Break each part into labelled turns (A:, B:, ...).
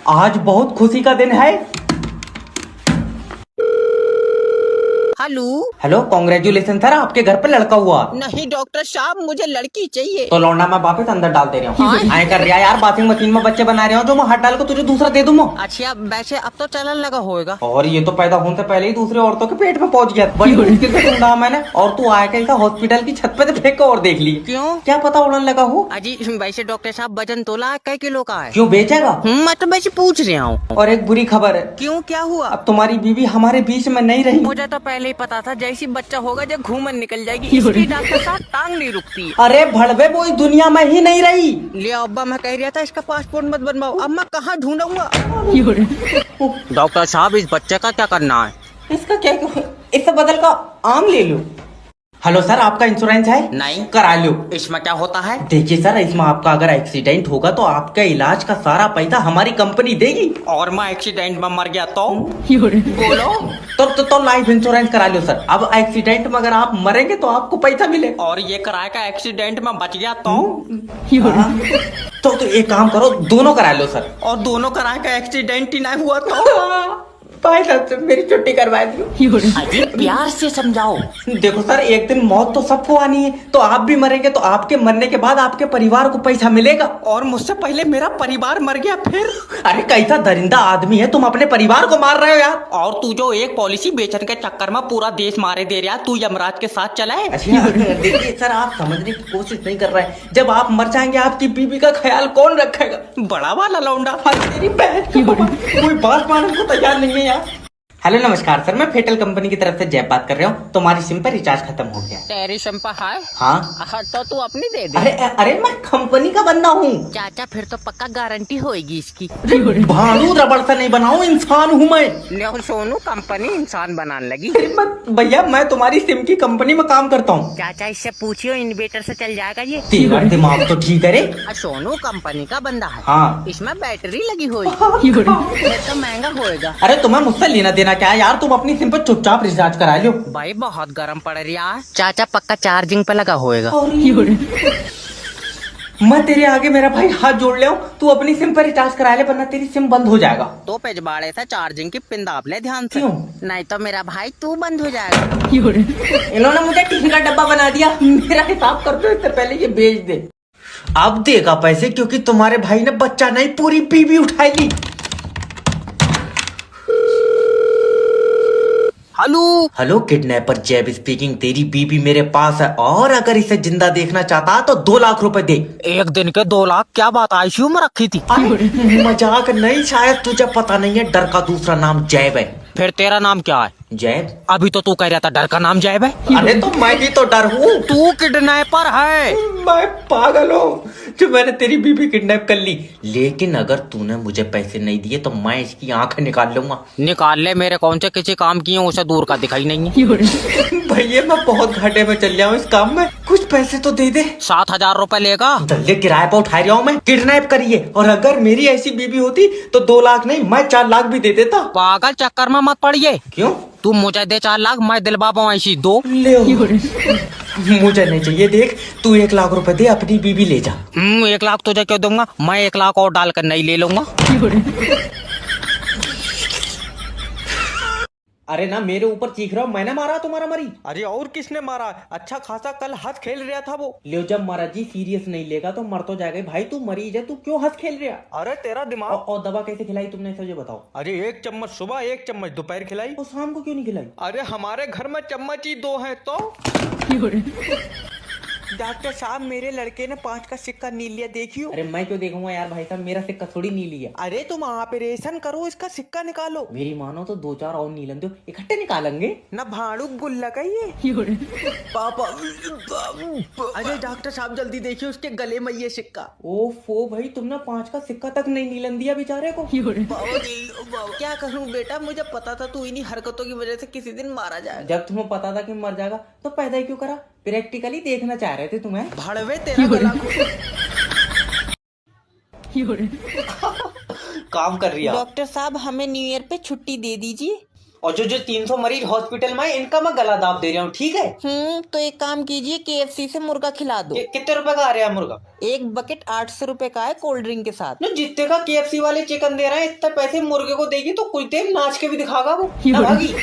A: आज बहुत खुशी का दिन है।
B: हेलो।
A: हेलो, कॉन्ग्रेचुलेशन सर, आपके घर पे लड़का हुआ।
B: नहीं डॉक्टर साहब, मुझे लड़की चाहिए।
A: तो लौंडा मैं वापस अंदर डाल दे रहा हूँ।
B: हाँ?
A: आए कर रहा है यार, वॉशिंग मशीन में बच्चे बना रहे हो जो मैं हाथ डाल के तुझे दूसरा दे दूँ।
B: अच्छा वैसे अब तो चलन लगा होएगा।
A: और ये तो पैदा होने से पहले ही दूसरे औरतों के पेट में पहुंच गया। बड़ी मुश्किल से ढूंढा मैंने, और तू आया कैसा हॉस्पिटल की छत पे से फेंक के और देख ली।
B: क्यों?
A: क्या पता उड़न लगा हो।
B: अजी वैसे डॉक्टर साहब वजन तोला कै किलो का है?
A: क्यों बेचेगा?
B: मैं तो वैसे पूछ रहा हूँ।
A: और एक बुरी खबर है।
B: क्यों, क्या हुआ?
A: अब तुम्हारी बीवी हमारे बीच में नहीं रही।
B: मुझे तो पहले ही पता था, जैसी बच्चा होगा जब घूमन निकल जाएगी। इसकी डॉक्टर साहब टांग नहीं रुकती।
A: अरे भड़वे, वो इस दुनिया में ही नहीं रही।
B: लिया अब्बा, मैं कह रहा था इसका पासपोर्ट मत बनवाओ। अब मैं कहाँ ढूंढूंगा? डॉक्टर साहब इस बच्चे का क्या करना है?
A: इसका क्या, इससे बदल का आम ले लो। हेलो सर, आपका इंश्योरेंस है?
B: नहीं।
A: करा लो।
B: इसमें क्या होता है?
A: देखिए सर, इसमें आपका अगर एक्सीडेंट होगा तो आपका इलाज का सारा पैसा हमारी कंपनी देगी।
B: और मैं एक्सीडेंट में मर गया तो? बोलो।
A: तो लाइफ इंश्योरेंस करा लो सर। अब एक्सीडेंट में अगर आप मरेंगे तो आपको पैसा मिले।
B: और ये कराए का एक्सीडेंट में बच गया तो?
A: तो एक काम करो, दोनों करा लो सर।
B: और दोनों कराए का एक्सीडेंट ही नहीं हुआ तो?
A: भाई साहब मेरी छुट्टी करवा दो।
B: अजी प्यार से समझाओ।
A: देखो सर, एक दिन मौत तो सबको आनी है, तो आप भी मरेंगे तो आपके मरने के बाद आपके परिवार को पैसा मिलेगा।
B: और मुझसे पहले मेरा परिवार मर गया फिर?
A: अरे कैसा दरिंदा आदमी है, तुम अपने परिवार को मार रहे हो यार।
B: और तू जो एक पॉलिसी बेचने के चक्कर में पूरा देश मारे दे रहा, तू यमराज के साथ चला है।
A: अच्छा देखिए सर, आप समझने की कोशिश नहीं कर रहे हैं। जब आप मर जाएंगे आपकी बीवी का ख्याल कौन रखेगा?
B: बड़ा वाला लौंडा।
A: तेरी बहन कोई बात मानने को तैयार नहीं है यार। हेलो नमस्कार सर, मैं फेटल कंपनी की तरफ से जय बात कर रहा हूँ। तुम्हारी सिम पर रिचार्ज खत्म हो गया।
B: तेरी शंपा है?
A: हाँ।
B: तो तू अपनी दे दे।
A: अरे अरे मैं कंपनी का बंदा हूँ।
B: चाचा फिर तो पक्का गारंटी होगी इसकी।
A: भालू रबड़ से नहीं बनाऊँ, इंसान हूँ मैं।
B: ले सोनू, कंपनी इंसान बनाने लगी।
A: भैया मैं तुम्हारी सिम की कंपनी में काम करता हूँ।
B: चाचा इससे पूछियो, इन्वेटर से चल जाएगा ये।
A: तेरा दिमाग तो ठीक है।
B: सोनू कंपनी का बंदा है।
A: हाँ।
B: इसमें बैटरी लगी हुई फिर तो महंगा होएगा।
A: अरे तुम्हें मुझसे लेना देना क्या है यार, तुम अपनी सिम पर चुपचाप रिचार्ज करा लो।
B: भाई बहुत गर्म पड़ रहा है। चाचा पक्का चार्जिंग पे लगा होएगा।
A: मैं तेरे आगे मेरा भाई हाथ जोड़ ले, तू अपनी सिम पर रिचार्ज करा ले वरना तेरी सिम बंद हो जाएगा।
B: तो पिछवाड़े से चार्जिंग की पिन दाब ले ध्यान से।
A: क्यों?
B: नहीं तो मेरा भाई तू बंद हो जाएगा।
A: इन्होंने मुझे टिफिन का डब्बा बना दिया। मेरा हिसाब कर दो, इससे पहले ये बेच दे। अब देगा पैसे, क्योंकि तुम्हारे भाई ने बच्चा नहीं पूरी बीवी उठाई ली।
B: हेलो।
A: हेलो किडनैपर जैब स्पीकिंग। तेरी बीबी मेरे पास है, और अगर इसे जिंदा देखना चाहता तो 2 लाख रुपए दे।
B: एक दिन के 2 लाख? क्या बात, आईसीयू में रखी थी?
A: मजाक नहीं, शायद तुझे पता नहीं है, डर का दूसरा नाम जैब है।
B: फिर तेरा नाम क्या है?
A: जैब।
B: अभी तो तू कह रहा था डर का नाम जैब है।
A: अरे तो मैं भी तो डर हूँ।
B: तू किडनैपर है।
A: मैं पागल हूँ जो मैंने तेरी बीबी किडनैप कर ली। लेकिन अगर तूने मुझे पैसे नहीं दिए तो मैं इसकी आंखें निकाल लूंगा।
B: निकाल ले, मेरे कौन से किसी काम किए उसे दूर का दिखाई नहीं है।
A: भैया मैं बहुत घाटे में चल रहा हूँ इस काम में, कुछ पैसे तो दे दे।
B: 7,000 रुपए लेगा?
A: जल्दी किराए पर उठा रहा हूँ मैं, किडनैप करिए। और अगर मेरी ऐसी बीबी होती तो 2 लाख नहीं, मैं 4 लाख भी दे देता।
B: पागल चक्कर में मत पड़िए।
A: क्यों?
B: तू मुझे दे 4 लाख, मैं दिलवा ऐसी 2।
A: ले मुझे नहीं चाहिए। देख तू 1 लाख रुपए दे, अपनी बीबी ले जा।
B: 1 लाख तुझे क्यों दूंगा? मैं 1 लाख और डालकर नहीं ले लूंगा।
A: अरे ना मेरे ऊपर चीख रहा हूँ, मैंने मारा तुम्हारा मरी?
B: अरे और किसने मारा? अच्छा खासा कल हंस खेल रहा था वो।
A: ले जब महाराज जी सीरियस नहीं लेगा तो मर तो जाएगा। भाई तू मरीज है, तू क्यों हंस खेल रहा?
B: अरे तेरा दिमाग।
A: और दवा कैसे खिलाई तुमने, इसे ये बताओ।
B: अरे 1 चम्मच सुबह, 1 चम्मच दोपहर खिलाई।
A: और शाम को क्यों नहीं खिलाई?
B: अरे हमारे घर में चम्मच ही 2 है तो। डॉक्टर साहब मेरे लड़के ने 5 का सिक्का नील लिया, देखियो।
A: अरे मैं क्यों देखूंगा यार, भाई साहब मेरा सिक्का थोड़ी नीली है।
B: अरे तुम ऑपरेशन करो, इसका सिक्का निकालो।
A: मेरी मानो तो 2-4 और नीलन दो, इकट्ठे निकालेंगे
B: ना भाड़ू गुल्ला का ये। पापा। अरे डॉक्टर साहब जल्दी देखिए, उसके गले में ये सिक्का।
A: ओफो भाई, तुमने 5 का सिक्का तक नहीं नीलन दिया बेचारे को।
B: क्या करूं बेटा, मुझे पता था तू इन्हीं हरकतों की वजह से किसी दिन मारा जाएगा।
A: जब तुम्हें पता था कि मर जाएगा तो पैदा ही क्यों करा? प्रैक्टिकली देखना चाह रहे थे तुम्हें।
B: भड़वे तेरा गला।
A: काम कर रही है।
B: डॉक्टर साहब हमें न्यू ईयर पे छुट्टी दे दीजिए।
A: और जो जो 300 मरीज हॉस्पिटल में है, इनका मैं गला दाब दे रहा हूँ, ठीक है?
B: तो एक काम कीजिए, KFC से मुर्गा खिला दो।
A: कितने रुपए का आ रहा है मुर्गा?
B: एक बकेट 800 रुपए का है, कोल्ड ड्रिंक के साथ।
A: न जितने का KFC वाले चिकन दे रहे हैं, इतने पैसे मुर्गे को देगी तो कुछ देर नाच के भी दिखागा वो, ना भागी।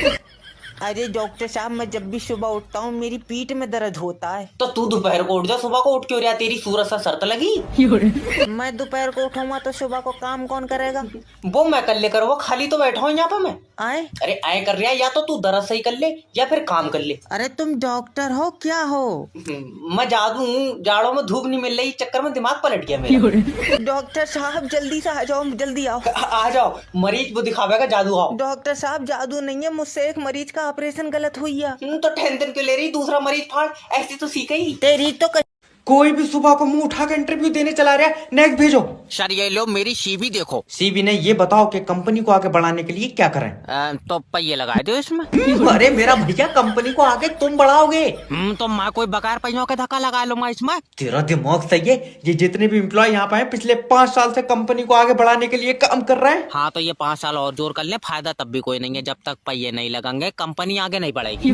B: अरे डॉक्टर साहब, मैं जब भी सुबह उठता हूँ मेरी पीठ में दर्द होता है।
A: तो तू दोपहर को उठ जा, सुबह को उठ क्यों रहा? तेरी सूरत सा शर्त लगी।
B: मैं दोपहर को उठूंगा तो सुबह को काम कौन करेगा?
A: वो मैं कर ले कर, वो खाली तो बैठा हूँ यहाँ पे मैं।
B: आए?
A: अरे आए कर रहा, या तो तू दर्द सही कर ले या फिर काम कर ले।
B: अरे तुम डॉक्टर हो क्या हो?
A: मैं जादू हूँ, जाड़ों में धूप नहीं मिल रही, चक्कर में दिमाग पलट गया मेरा।
B: डॉक्टर साहब जल्दी से आ जाओ, जल्दी आओ।
A: आ जाओ, मरीज वो दिखावेगा जादू। आओ।
B: डॉक्टर साहब जादू नहीं है, मुझसे एक मरीज का ऑपरेशन गलत हुई है।
A: तो टेंशन क्यों ले रही? दूसरा मरीज फाड़, ऐसी तो सीख ही।
B: तेरी तो
A: कोई भी सुबह को मुंह उठा के इंटरव्यू देने चला रहा है। नेक्स्ट भेजो।
B: सर ये लो मेरी CV देखो।
A: CV नहीं, ये बताओ कि कंपनी को आगे बढ़ाने के लिए क्या करें?
B: तो पहिए लगाए दो इसमें।
A: अरे मेरा भैया, कंपनी को आगे तुम बढ़ाओगे।
B: तो मैं कोई बगैर पहियों के धक्का लगा लूंगा इसमें।
A: तेरा दिमाग सही है। ये जितने भी एम्प्लॉय यहाँ पे हैं, पिछले 5 साल से कंपनी को आगे बढ़ाने के लिए काम कर रहे हैं।
B: हाँ तो ये 5 साल और जोर कर ले, फायदा तब भी कोई नहीं है। जब तक पहिए नहीं लगेंगे कंपनी आगे नहीं बढ़ेगी।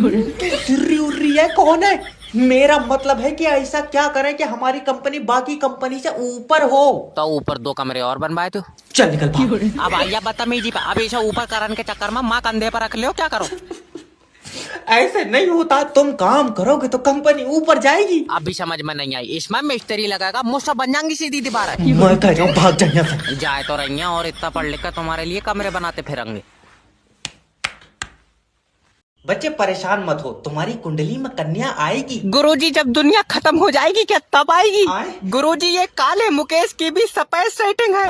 A: सिर्री उर्री है, कौन है? मेरा मतलब है कि ऐसा क्या करें कि हमारी कंपनी बाकी कंपनी से ऊपर हो।
B: तो ऊपर 2 कमरे और बनवाए तो।
A: चल निकल भाग।
B: अब आइया बदतमीजी पे, अब ऐसा ऊपर करने के चक्कर में माँ कंधे पर रख लियो, क्या करो?
A: ऐसे नहीं होता, तुम काम करोगे तो कंपनी ऊपर जाएगी।
B: अब भी समझ में नहीं आई, इसमें मिस्त्री लगाएगा, मुझसे बन जाएंगी सीधी दीवार।
A: मैं कह रहा हूँ भाग जाइए।
B: जाए तो रही हैं और इतना पढ़ लिख कर तुम्हारे लिए कमरे बनाते फिरेंगे।
A: बच्चे परेशान मत हो, तुम्हारी कुंडली में कन्या आएगी।
B: गुरुजी जब दुनिया खत्म हो जाएगी क्या तब आएगी?
A: आए?
B: गुरुजी ये काले मुकेश की भी सफेद सेटिंग है,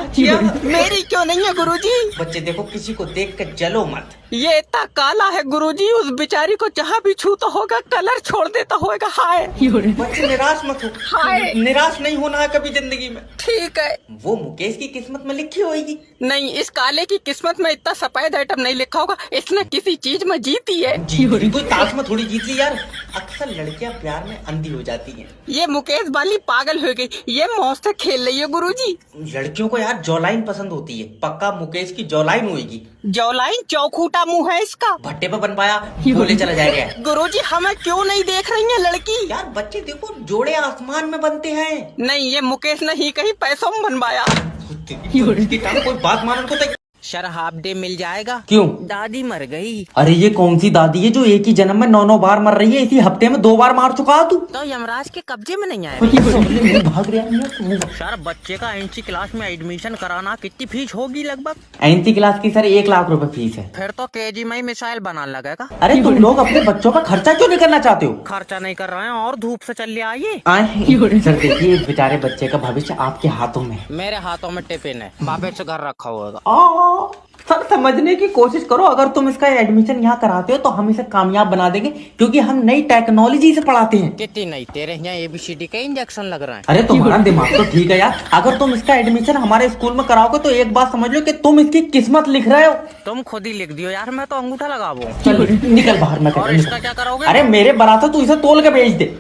B: मेरी क्यों नहीं है गुरुजी?
A: बच्चे देखो, किसी को देख कर जलो मत।
B: ये इतना काला है गुरुजी, उस बेचारी को जहाँ भी छूता होगा कलर छोड़ देता होगा। हाय
A: बच्चे निराश मत हो।
B: हाय।
A: निराश नहीं होना है कभी जिंदगी में।
B: ठीक है।
A: वो मुकेश की किस्मत में लिखी होगी।
B: नहीं, इस काले की किस्मत में इतना सफेद आइटम नहीं लिखा होगा, इसने किसी चीज में जीती है।
A: कोई ताश में थोड़ी जीत ली यार। अक्सर लड़कियां प्यार में अंधी हो जाती हैं।
B: ये मुकेश वाली पागल हो गई, ये मौज से खेल रही है गुरुजी।
A: लड़कियों को यार जॉलाइन पसंद होती है, पक्का मुकेश की जॉलाइन होगी।
B: जॉलाइन? चौखूटा मुंह है इसका।
A: भट्टे पे बन पाया, बोले चला जाएगा।
B: गुरुजी हमें क्यों नहीं देख रही है लड़की?
A: यार बच्चे देखो, जोड़े आसमान में बनते हैं।
B: नहीं, ये मुकेश ने ही कहीं पैसों में बनवाया।
A: कोई बात मानने को तो।
B: सर हाफ डे मिल जाएगा?
A: क्यों?
B: दादी मर गई।
A: अरे ये कौन सी दादी है जो एक ही जन्म में 9 बार मर रही है? इसी हफ्ते में 2 बार मार चुका है तू।
B: तो यमराज के कब्जे में नहीं आया।
A: भाग रहा है।
B: सर बच्चे का NC क्लास में एडमिशन कराना कितनी फीस होगी लगभग?
A: NC क्लास की सर 1 लाख रुपए फीस है।
B: फिर तो KG में ही मिसाइल बनाने लगेगा।
A: अरे तुम लोग अपने बच्चों का खर्चा क्यों नहीं करना चाहते हो?
B: खर्चा नहीं कर रहे हैं और धूप से चल आइए।
A: सर देखिए, इस बेचारे बच्चे का भविष्य आपके हाथों में।
B: मेरे हाथों में टिफिन है, बापे से घर रखा होगा।
A: सर समझने की कोशिश करो, अगर तुम इसका एडमिशन यहाँ कराते हो तो हम इसे कामयाब बना देंगे, क्योंकि हम नई टेक्नोलॉजी से पढ़ाते हैं।
B: कितनी नहीं, तेरे यहाँ ABCD का इंजेक्शन लग रहा है।
A: अरे तुम्हारा दिमाग तो ठीक है यार, अगर तुम इसका एडमिशन हमारे स्कूल में कराओगे तो एक बात समझ लो कि तुम इसकी किस्मत लिख रहे हो।
B: तुम खुद ही लिख दियो यार, मैं तो अंगूठा लगाऊं।
A: निकल बाहर में।
B: और इसका क्या करोगे?
A: अरे मेरे बराबर तू इसे तोल के भेज दे।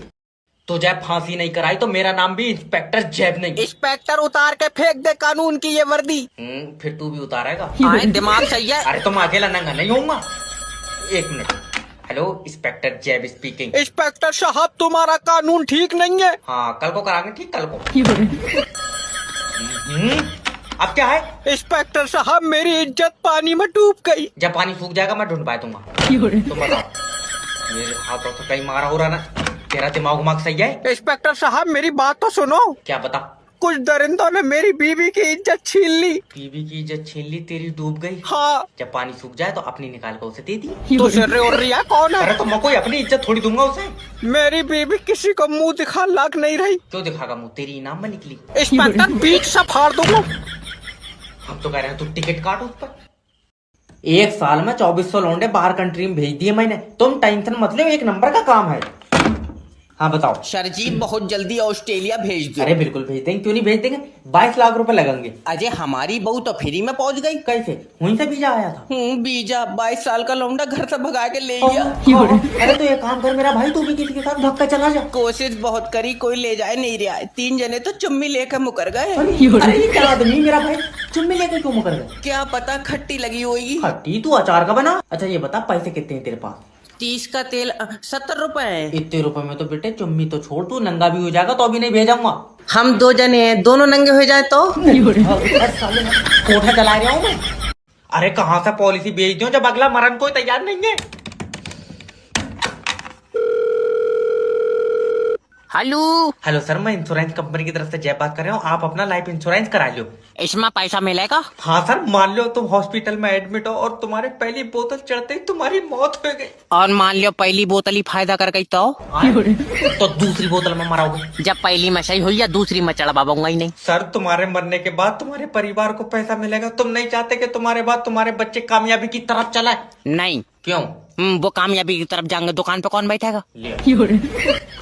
A: तो जब फांसी नहीं कराई तो मेरा नाम भी इंस्पेक्टर जैब नहीं।
B: इंस्पेक्टर उतार के फेंक दे कानून की ये वर्दी।
A: फिर तू भी उतारेगा?
B: दिमाग सही है।
A: अरे तुम अकेला नंगा नहीं होऊंगा। 1 मिनट। हेलो, इंस्पेक्टर जैब स्पीकिंग।
B: इंस्पेक्टर साहब तुम्हारा कानून ठीक नहीं है।
A: हाँ, कल को कराएंगे ठीक, कल को। अब क्या है?
B: इंस्पेक्टर साहब मेरी इज्जत पानी में डूब गई।
A: जब पानी सूख जाएगा मैं ढूंढ पाया दूंगा। तुम बताओ, मेरे हाथों से कहीं मारा हो रहा ना? तेरा दिमाग सही है?
B: इंस्पेक्टर साहब मेरी बात तो सुनो।
A: क्या बता?
B: कुछ दरिंदों ने मेरी बीवी की इज्जत छीन ली।
A: बीवी की इज्जत छीन ली? तेरी डूब गई?
B: हाँ।
A: जब पानी सूख जाए तो अपनी निकाल कर उसे दे दी।
B: तो सिर्रे उड़ रही है, कौन है?
A: अरे तो मैं कोई अपनी इज्जत थोड़ी दूंगा उसे।
B: मेरी बीवी किसी को मुंह दिखा लायक नहीं रही।
A: क्यों दिखागा मुंह? तेरी इनाम में निकली।
B: इंस्पेक्टर बीच से फाड़ दूंगा।
A: हम तो कह रहे हैं तू टिकट काट उस पर। 1 साल में 2400 लौंडे बाहर कंट्री में भेज दिए मैंने। तुम टेंशन मत लो, 1 नंबर का काम है। हाँ बताओ।
B: सर जी बहुत जल्दी ऑस्ट्रेलिया भेज दो।
A: अरे बिल्कुल भेज देंगे, क्यों नहीं भेज देंगे। 22 लाख रुपए लगेंगे।
B: अजय हमारी बहू तो फ्री में पहुंच गई।
A: कैसे? वहीं से वीजा आया था।
B: बीजा 22 साल का लौंडा घर से भगा के ले गया।
A: अरे तो ये काम कर मेरा भाई, तू भी किसी के साथ भाग कर चला जा।
B: कोशिश बहुत करी, कोई ले जाए नहीं रहा है। 3 जने तो चुम्मी लेकर मुकर गए।
A: अरे ये क्या आदमी, मेरा भाई चुम्मी लेकर क्यों मुकर गया?
B: क्या पता खट्टी लगी होगी।
A: खट्टी तू अचार का बना। अच्छा ये बता पैसे कितने हैं तेरे पास?
B: 30 का तेल 70 रुपए है।
A: इतने रुपए में तो बेटे चुम्मी तो छोड़, तू नंगा भी हो जाएगा तो अभी नहीं भेजूंगा।
B: हम 2 जने हैं, दोनों नंगे हो जाए तो।
A: कोठा चला रहा हूँ मैं। अरे कहाँ से पॉलिसी भेज दूं जब अगला मरण कोई तैयार नहीं है।
B: हेलो
A: हेलो सर, मैं इंश्योरेंस कंपनी की तरफ से जय बात कर रहा हूँ। आप अपना लाइफ इंश्योरेंस करा लो।
B: इसमें पैसा मिलेगा?
A: हाँ सर, मान लो तुम हॉस्पिटल में एडमिट हो और तुम्हारे पहली बोतल चढ़ते ही तुम्हारी मौत हो गई।
B: और मान लो पहली बोतल ही फायदा कर गई
A: तो दूसरी बोतल में मराओगे।
B: जब पहली में सही हुई या दूसरी में चढ़वाऊंगा ही नहीं।
A: सर तुम्हारे मरने के बाद तुम्हारे परिवार को पैसा मिलेगा। तुम नहीं चाहते कि तुम्हारे बाद तुम्हारे बच्चे कामयाबी की तरफ चलाए?
B: नहीं।
A: क्यों?
B: वो कामयाबी की तरफ जाएंगे, दुकान पे कौन बैठेगा?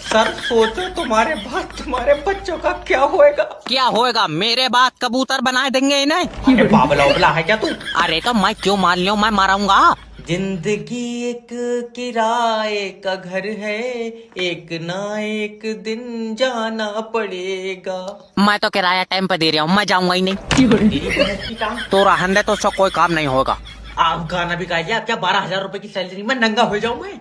A: सर सोचो तुम्हारे बाद तुम्हारे बच्चों का क्या होएगा।
B: क्या होएगा? मेरे बाद कबूतर बनाए देंगे इन्हें।
A: अरे बाबला उबला है क्या तू?
B: अरे तो मैं क्यों मान लियो, मैं मारूंगा।
A: जिंदगी एक किराए का घर है, एक ना एक दिन जाना पड़ेगा।
B: मैं तो किराया टाइम पे दे रहा हूँ, मैं जाऊंगा ही नहीं। तो रहने दे, तो उसका कोई काम नहीं होगा।
A: आप गाना भी गाइए। क्या 12,000 रुपए की सैलरी में नंगा हो जाऊं मैं?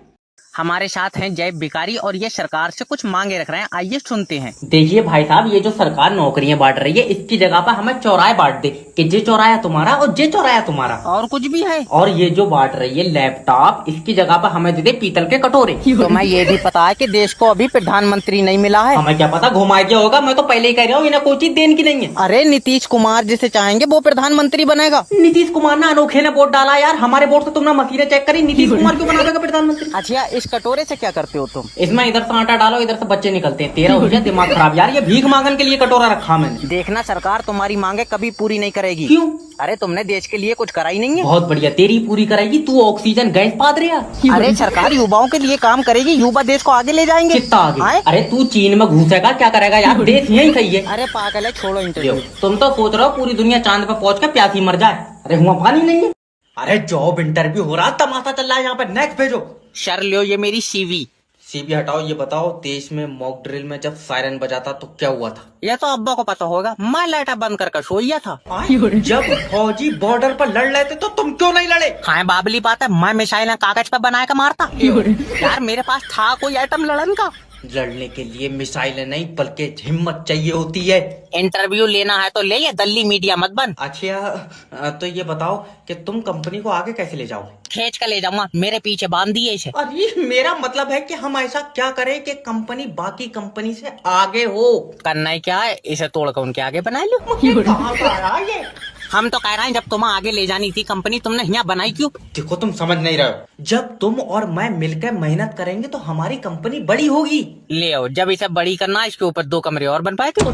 B: हमारे साथ हैं जय भिखारी और ये सरकार से कुछ मांगे रख रहे हैं, आइए सुनते हैं।
A: देखिए भाई साहब, ये जो सरकार नौकरियां बांट रही है इसकी जगह पर हमें चौराहे बांट दे कि जे चौराया तुम्हारा और जे चौराया तुम्हारा।
B: और कुछ भी है?
A: और ये जो बांट रही है लैपटॉप, इसकी जगह पर हमें दे दे पीतल के कटोरे।
B: तो मैं ये भी पता है कि देश को अभी प्रधानमंत्री नहीं मिला है।
A: हमें क्या पता घुमा क्या होगा, मैं तो पहले ही कह रहा हूँ इन्हें कोई चीज देने की नहीं है।
B: अरे नीतीश कुमार जिसे चाहेंगे वो प्रधानमंत्री बनेगा।
A: नीतीश कुमार ने अनोखे ने वोट डाला यार, हमारे वोट से तुमने मशीनें चेक करी। नीतीश कुमार क्यों बना देगा प्रधानमंत्री?
B: अच्छा इस कटोरे से क्या करते हो तुम?
A: इसमें इधर से आटा डालो, इधर से बच्चे निकलते हैं। तेरा हो गया दिमाग खराब यार, ये भीख मांगन के लिए कटोरा रखा मैंने।
B: देखना सरकार तुम्हारी मांगे कभी पूरी नहीं करेगी।
A: क्यों?
B: अरे तुमने देश के लिए कुछ करा ही नहीं है।
A: बहुत बढ़िया, तेरी पूरी कराएगी। तू ऑक्सीजन गैस पाद रहा।
B: अरे सरकार युवाओं के लिए काम करेगी, युवा देश को आगे ले जाएंगे।
A: कितना आगे? अरे तू चीन में घुसेगा क्या करेगा यार, देश यही सही है।
B: अरे पागल है, छोड़ो इंटरव्यू।
A: तुम तो सोच रहे हो पूरी दुनिया चांद पे पहुंच के प्यासी मर जाए। अरे हुआ पानी नहीं है। अरे जॉब इंटरव्यू हो रहा, तमाशा चल रहा है यहाँ पे। नेक्स्ट भेजो।
B: सर लियो ये मेरी सीवी।
A: सीबी हटाओ। ये बताओ देश में मॉक ड्रिल में जब सायरन बजाता तो क्या हुआ था?
B: ये तो अब्बा को पता होगा, मैं लाइटा बंद कर सोया था।
A: जब फौजी बॉर्डर पर लड़ रहे थे तो तुम क्यों नहीं लड़े?
B: हाँ बाबली बात है, मैं मिसाइल कागज पे बनाया का मारता। यार मेरे पास था कोई आइटम लड़न का।
A: लड़ने के लिए मिसाइल नहीं बल्कि हिम्मत चाहिए होती है।
B: इंटरव्यू लेना है तो ले, ये दल्ली मीडिया मत बन।
A: अच्छा तो ये बताओ कि तुम कंपनी को आगे कैसे ले जाओगे?
B: खींच कर ले जाऊंगा, मेरे पीछे बांध दिए इसे।
A: अरे मेरा मतलब है कि हम ऐसा क्या करें कि कंपनी बाकी कंपनी से आगे हो।
B: करना ही क्या है, इसे तोड़कर उनके आगे बना लो।
A: कहाँ का आया ये?
B: हम तो कह रहे हैं जब तुम्हें आगे ले जानी थी कंपनी, तुमने यहाँ बनाई क्यों?
A: देखो तुम समझ नहीं रहे हो। जब तुम और मैं मिलकर मेहनत करेंगे तो हमारी कंपनी बड़ी होगी।
B: ले आओ, जब इसे बड़ी करना है इसके ऊपर 2 कमरे और बन पाए थे।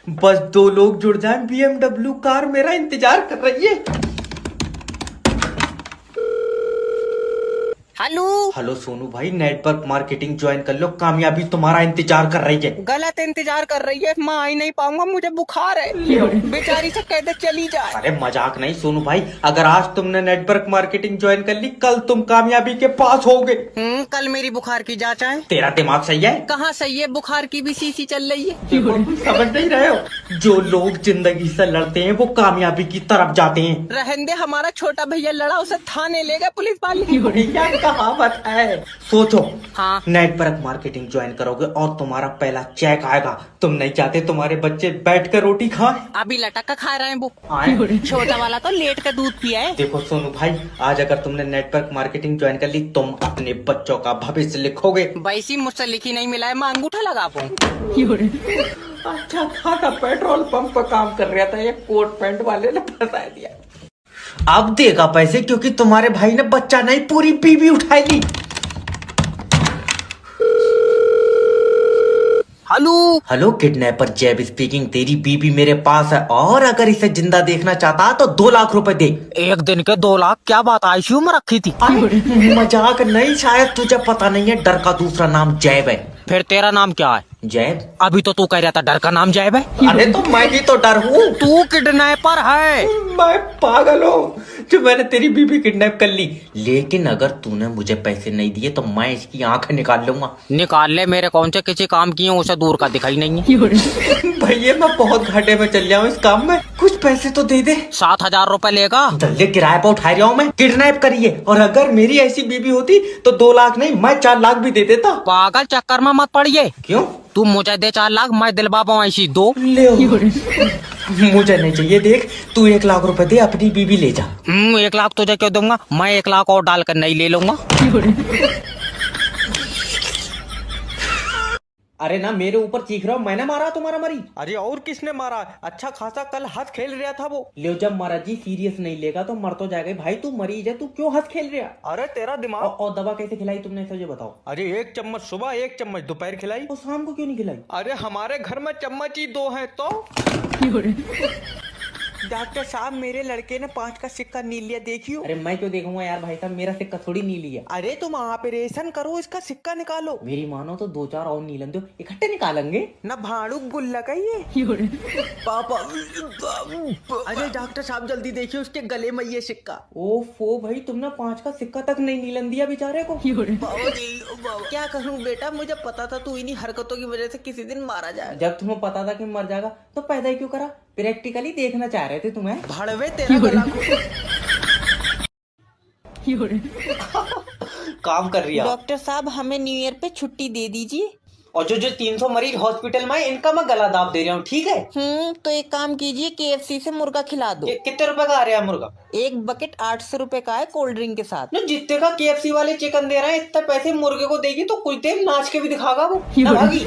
A: बस 2 लोग जुड़ जाएं, BMW कार मेरा इंतजार कर रही है। हेलो सोनू भाई, नेटवर्क मार्केटिंग ज्वाइन कर लो, कामयाबी तुम्हारा इंतजार कर रही है।
B: गलत इंतजार कर रही है, मैं आ ही नहीं पाऊंगा, मुझे बुखार है। बेचारी से कह दे चली जाए।
A: अरे मजाक नहीं सोनू भाई, अगर आज तुमने नेटवर्क मार्केटिंग ज्वाइन कर ली कल तुम कामयाबी के पास होगे।
B: कल मेरी बुखार की जांच है।
A: तेरा दिमाग सही है?
B: कहाँ सही है, बुखार की भी सीसी चल रही है।
A: समझ नहीं रहे हो, जो लोग जिंदगी से लड़ते हैं वो कामयाबी की तरफ जाते हैं।
B: रहने हमारा छोटा भैया लड़ा, उसे थाने ले गए पुलिस वाले।
A: कहावत है। सोचो
B: हाँ
A: नेटवर्क मार्केटिंग ज्वाइन करोगे और तुम्हारा पहला चेक आएगा। तुम नहीं चाहते तुम्हारे बच्चे बैठ कर रोटी खाए?
B: अभी लटक कर खा रहे हैं वो। छोटा वाला तो लेट कर दूध पिया है।
A: देखो सोनू भाई, आज अगर तुमने नेटवर्क मार्केटिंग ज्वाइन कर ली तुम अपने बच्चों का भविष्य लिखोगे।
B: वैसी मुझसे लिखी नहीं मिला है, मैं अंगूठा लगा पाऊँ।
A: अच्छा खासा पेट्रोल पंप पर काम कर रहा था, एक कोट पैंट वाले ने फंसा दिया। अब देगा पैसे क्योंकि तुम्हारे भाई ने बच्चा नहीं पूरी बीवी उठाई ली।
B: हेलो।
A: हेलो किडनैपर जैब स्पीकिंग। तेरी बीबी मेरे पास है और अगर इसे जिंदा देखना चाहता तो 2 लाख रुपए दे।
B: एक दिन के 2 लाख? क्या बात, आईसीयू में रखी थी?
A: मजाक नहीं, शायद तुझे पता नहीं है, डर का दूसरा नाम जैब है।
B: फिर तेरा नाम क्या है?
A: जैब।
B: अभी तो तू कह रहा था डर का नाम जैब है।
A: अरे तो मैं ही तो डर हूँ।
B: तू किडनैपर है।
A: मैं पागल हूँ जो मैंने तेरी बीबी किडनैप कर ली। लेकिन अगर तूने मुझे पैसे नहीं दिए तो मैं इसकी आंखें निकाल लूंगा।
B: निकाल ले, मेरे कौन से किसी काम की है, उसे दूर का दिखाई नहीं है।
A: भैया मैं बहुत घाटे में चल रहा हूँ इस काम में, कुछ पैसे तो दे दे।
B: 7,000 रुपए लेगा?
A: जल्दी किराए पर उठा रहा हूँ मैं, किडनैप करिए। और अगर मेरी ऐसी बीबी होती तो 2 लाख नहीं मैं 4 लाख भी दे देता।
B: पागल, चक्कर में मत पड़िए।
A: क्यों?
B: तू मुझे दे 4 लाख, मैं दिलवा पाऊँ ऐसी 2।
A: ले मुझे नहीं चाहिए। देख तू 1 लाख रुपए दे, अपनी बीबी ले जा।
B: 1 लाख तुझे क्यों दूंगा, मैं 1 लाख और डालकर नहीं ले लूंगा।
A: अरे ना मेरे ऊपर चीख रहा हूँ, मैंने मारा तुम्हारा मरी? अरे और किसने मारा? अच्छा खासा कल हंस खेल रहा था वो। ले जब महाराज जी सीरियस नहीं लेगा तो मर तो जाएगा। भाई तू मरीज है, तू क्यों हंस खेल रहा? अरे तेरा दिमाग। और दवा कैसे खिलाई तुमने, मुझे बताओ। अरे 1 चम्मच सुबह, 1 चम्मच दोपहर खिलाई। और शाम को क्यों नहीं खिलाई? अरे हमारे घर में चम्मच ही 2 हैं तो। डॉक्टर साहब मेरे लड़के ने 5 का सिक्का नील लिया, देखियो। अरे मैं क्यों देखूंगा यार, भाई साहब मेरा सिक्का थोड़ी नीली है। अरे तुम ऑपरेशन करो, इसका सिक्का निकालो। मेरी मानो तो 2-4 और नीलन दो, इकट्ठे निकालेंगे ना। भाड़ू गुल्ला का ये पापा। अरे डॉक्टर साहब जल्दी देखिए उसके गले में ये सिक्का। ओफो भाई तुमने 5 का सिक्का तक नहीं नीलन दिया बेचारे को। क्या करूं बेटा, मुझे पता था तू इन्हीं हरकतों की वजह से किसी दिन मारा जाएगा। जब तुम्हें पता था कि मर जाएगा तो पैदा ही क्यों करा? प्रैक्टिकली देखना चाह रहे थे तुम्हें। भड़वे तेरा गला काम कर रही है। डॉक्टर साहब हमें न्यू ईयर पे छुट्टी दे दीजिए। और जो 300 मरीज हॉस्पिटल में है इनका मैं गला दाब दे रहा हूँ, ठीक है? तो एक काम कीजिए, KFC से मुर्गा खिला दो। कितने रुपए का आ रहा है मुर्गा? एक बकेट 800 रुपए का है, कोल्ड ड्रिंक के साथ। जितने का KFC वाले चिकन दे रहे हैं इतने पैसे मुर्गे को देगी तो कुछ देर नाच के भी दिखागा वो ना भागी।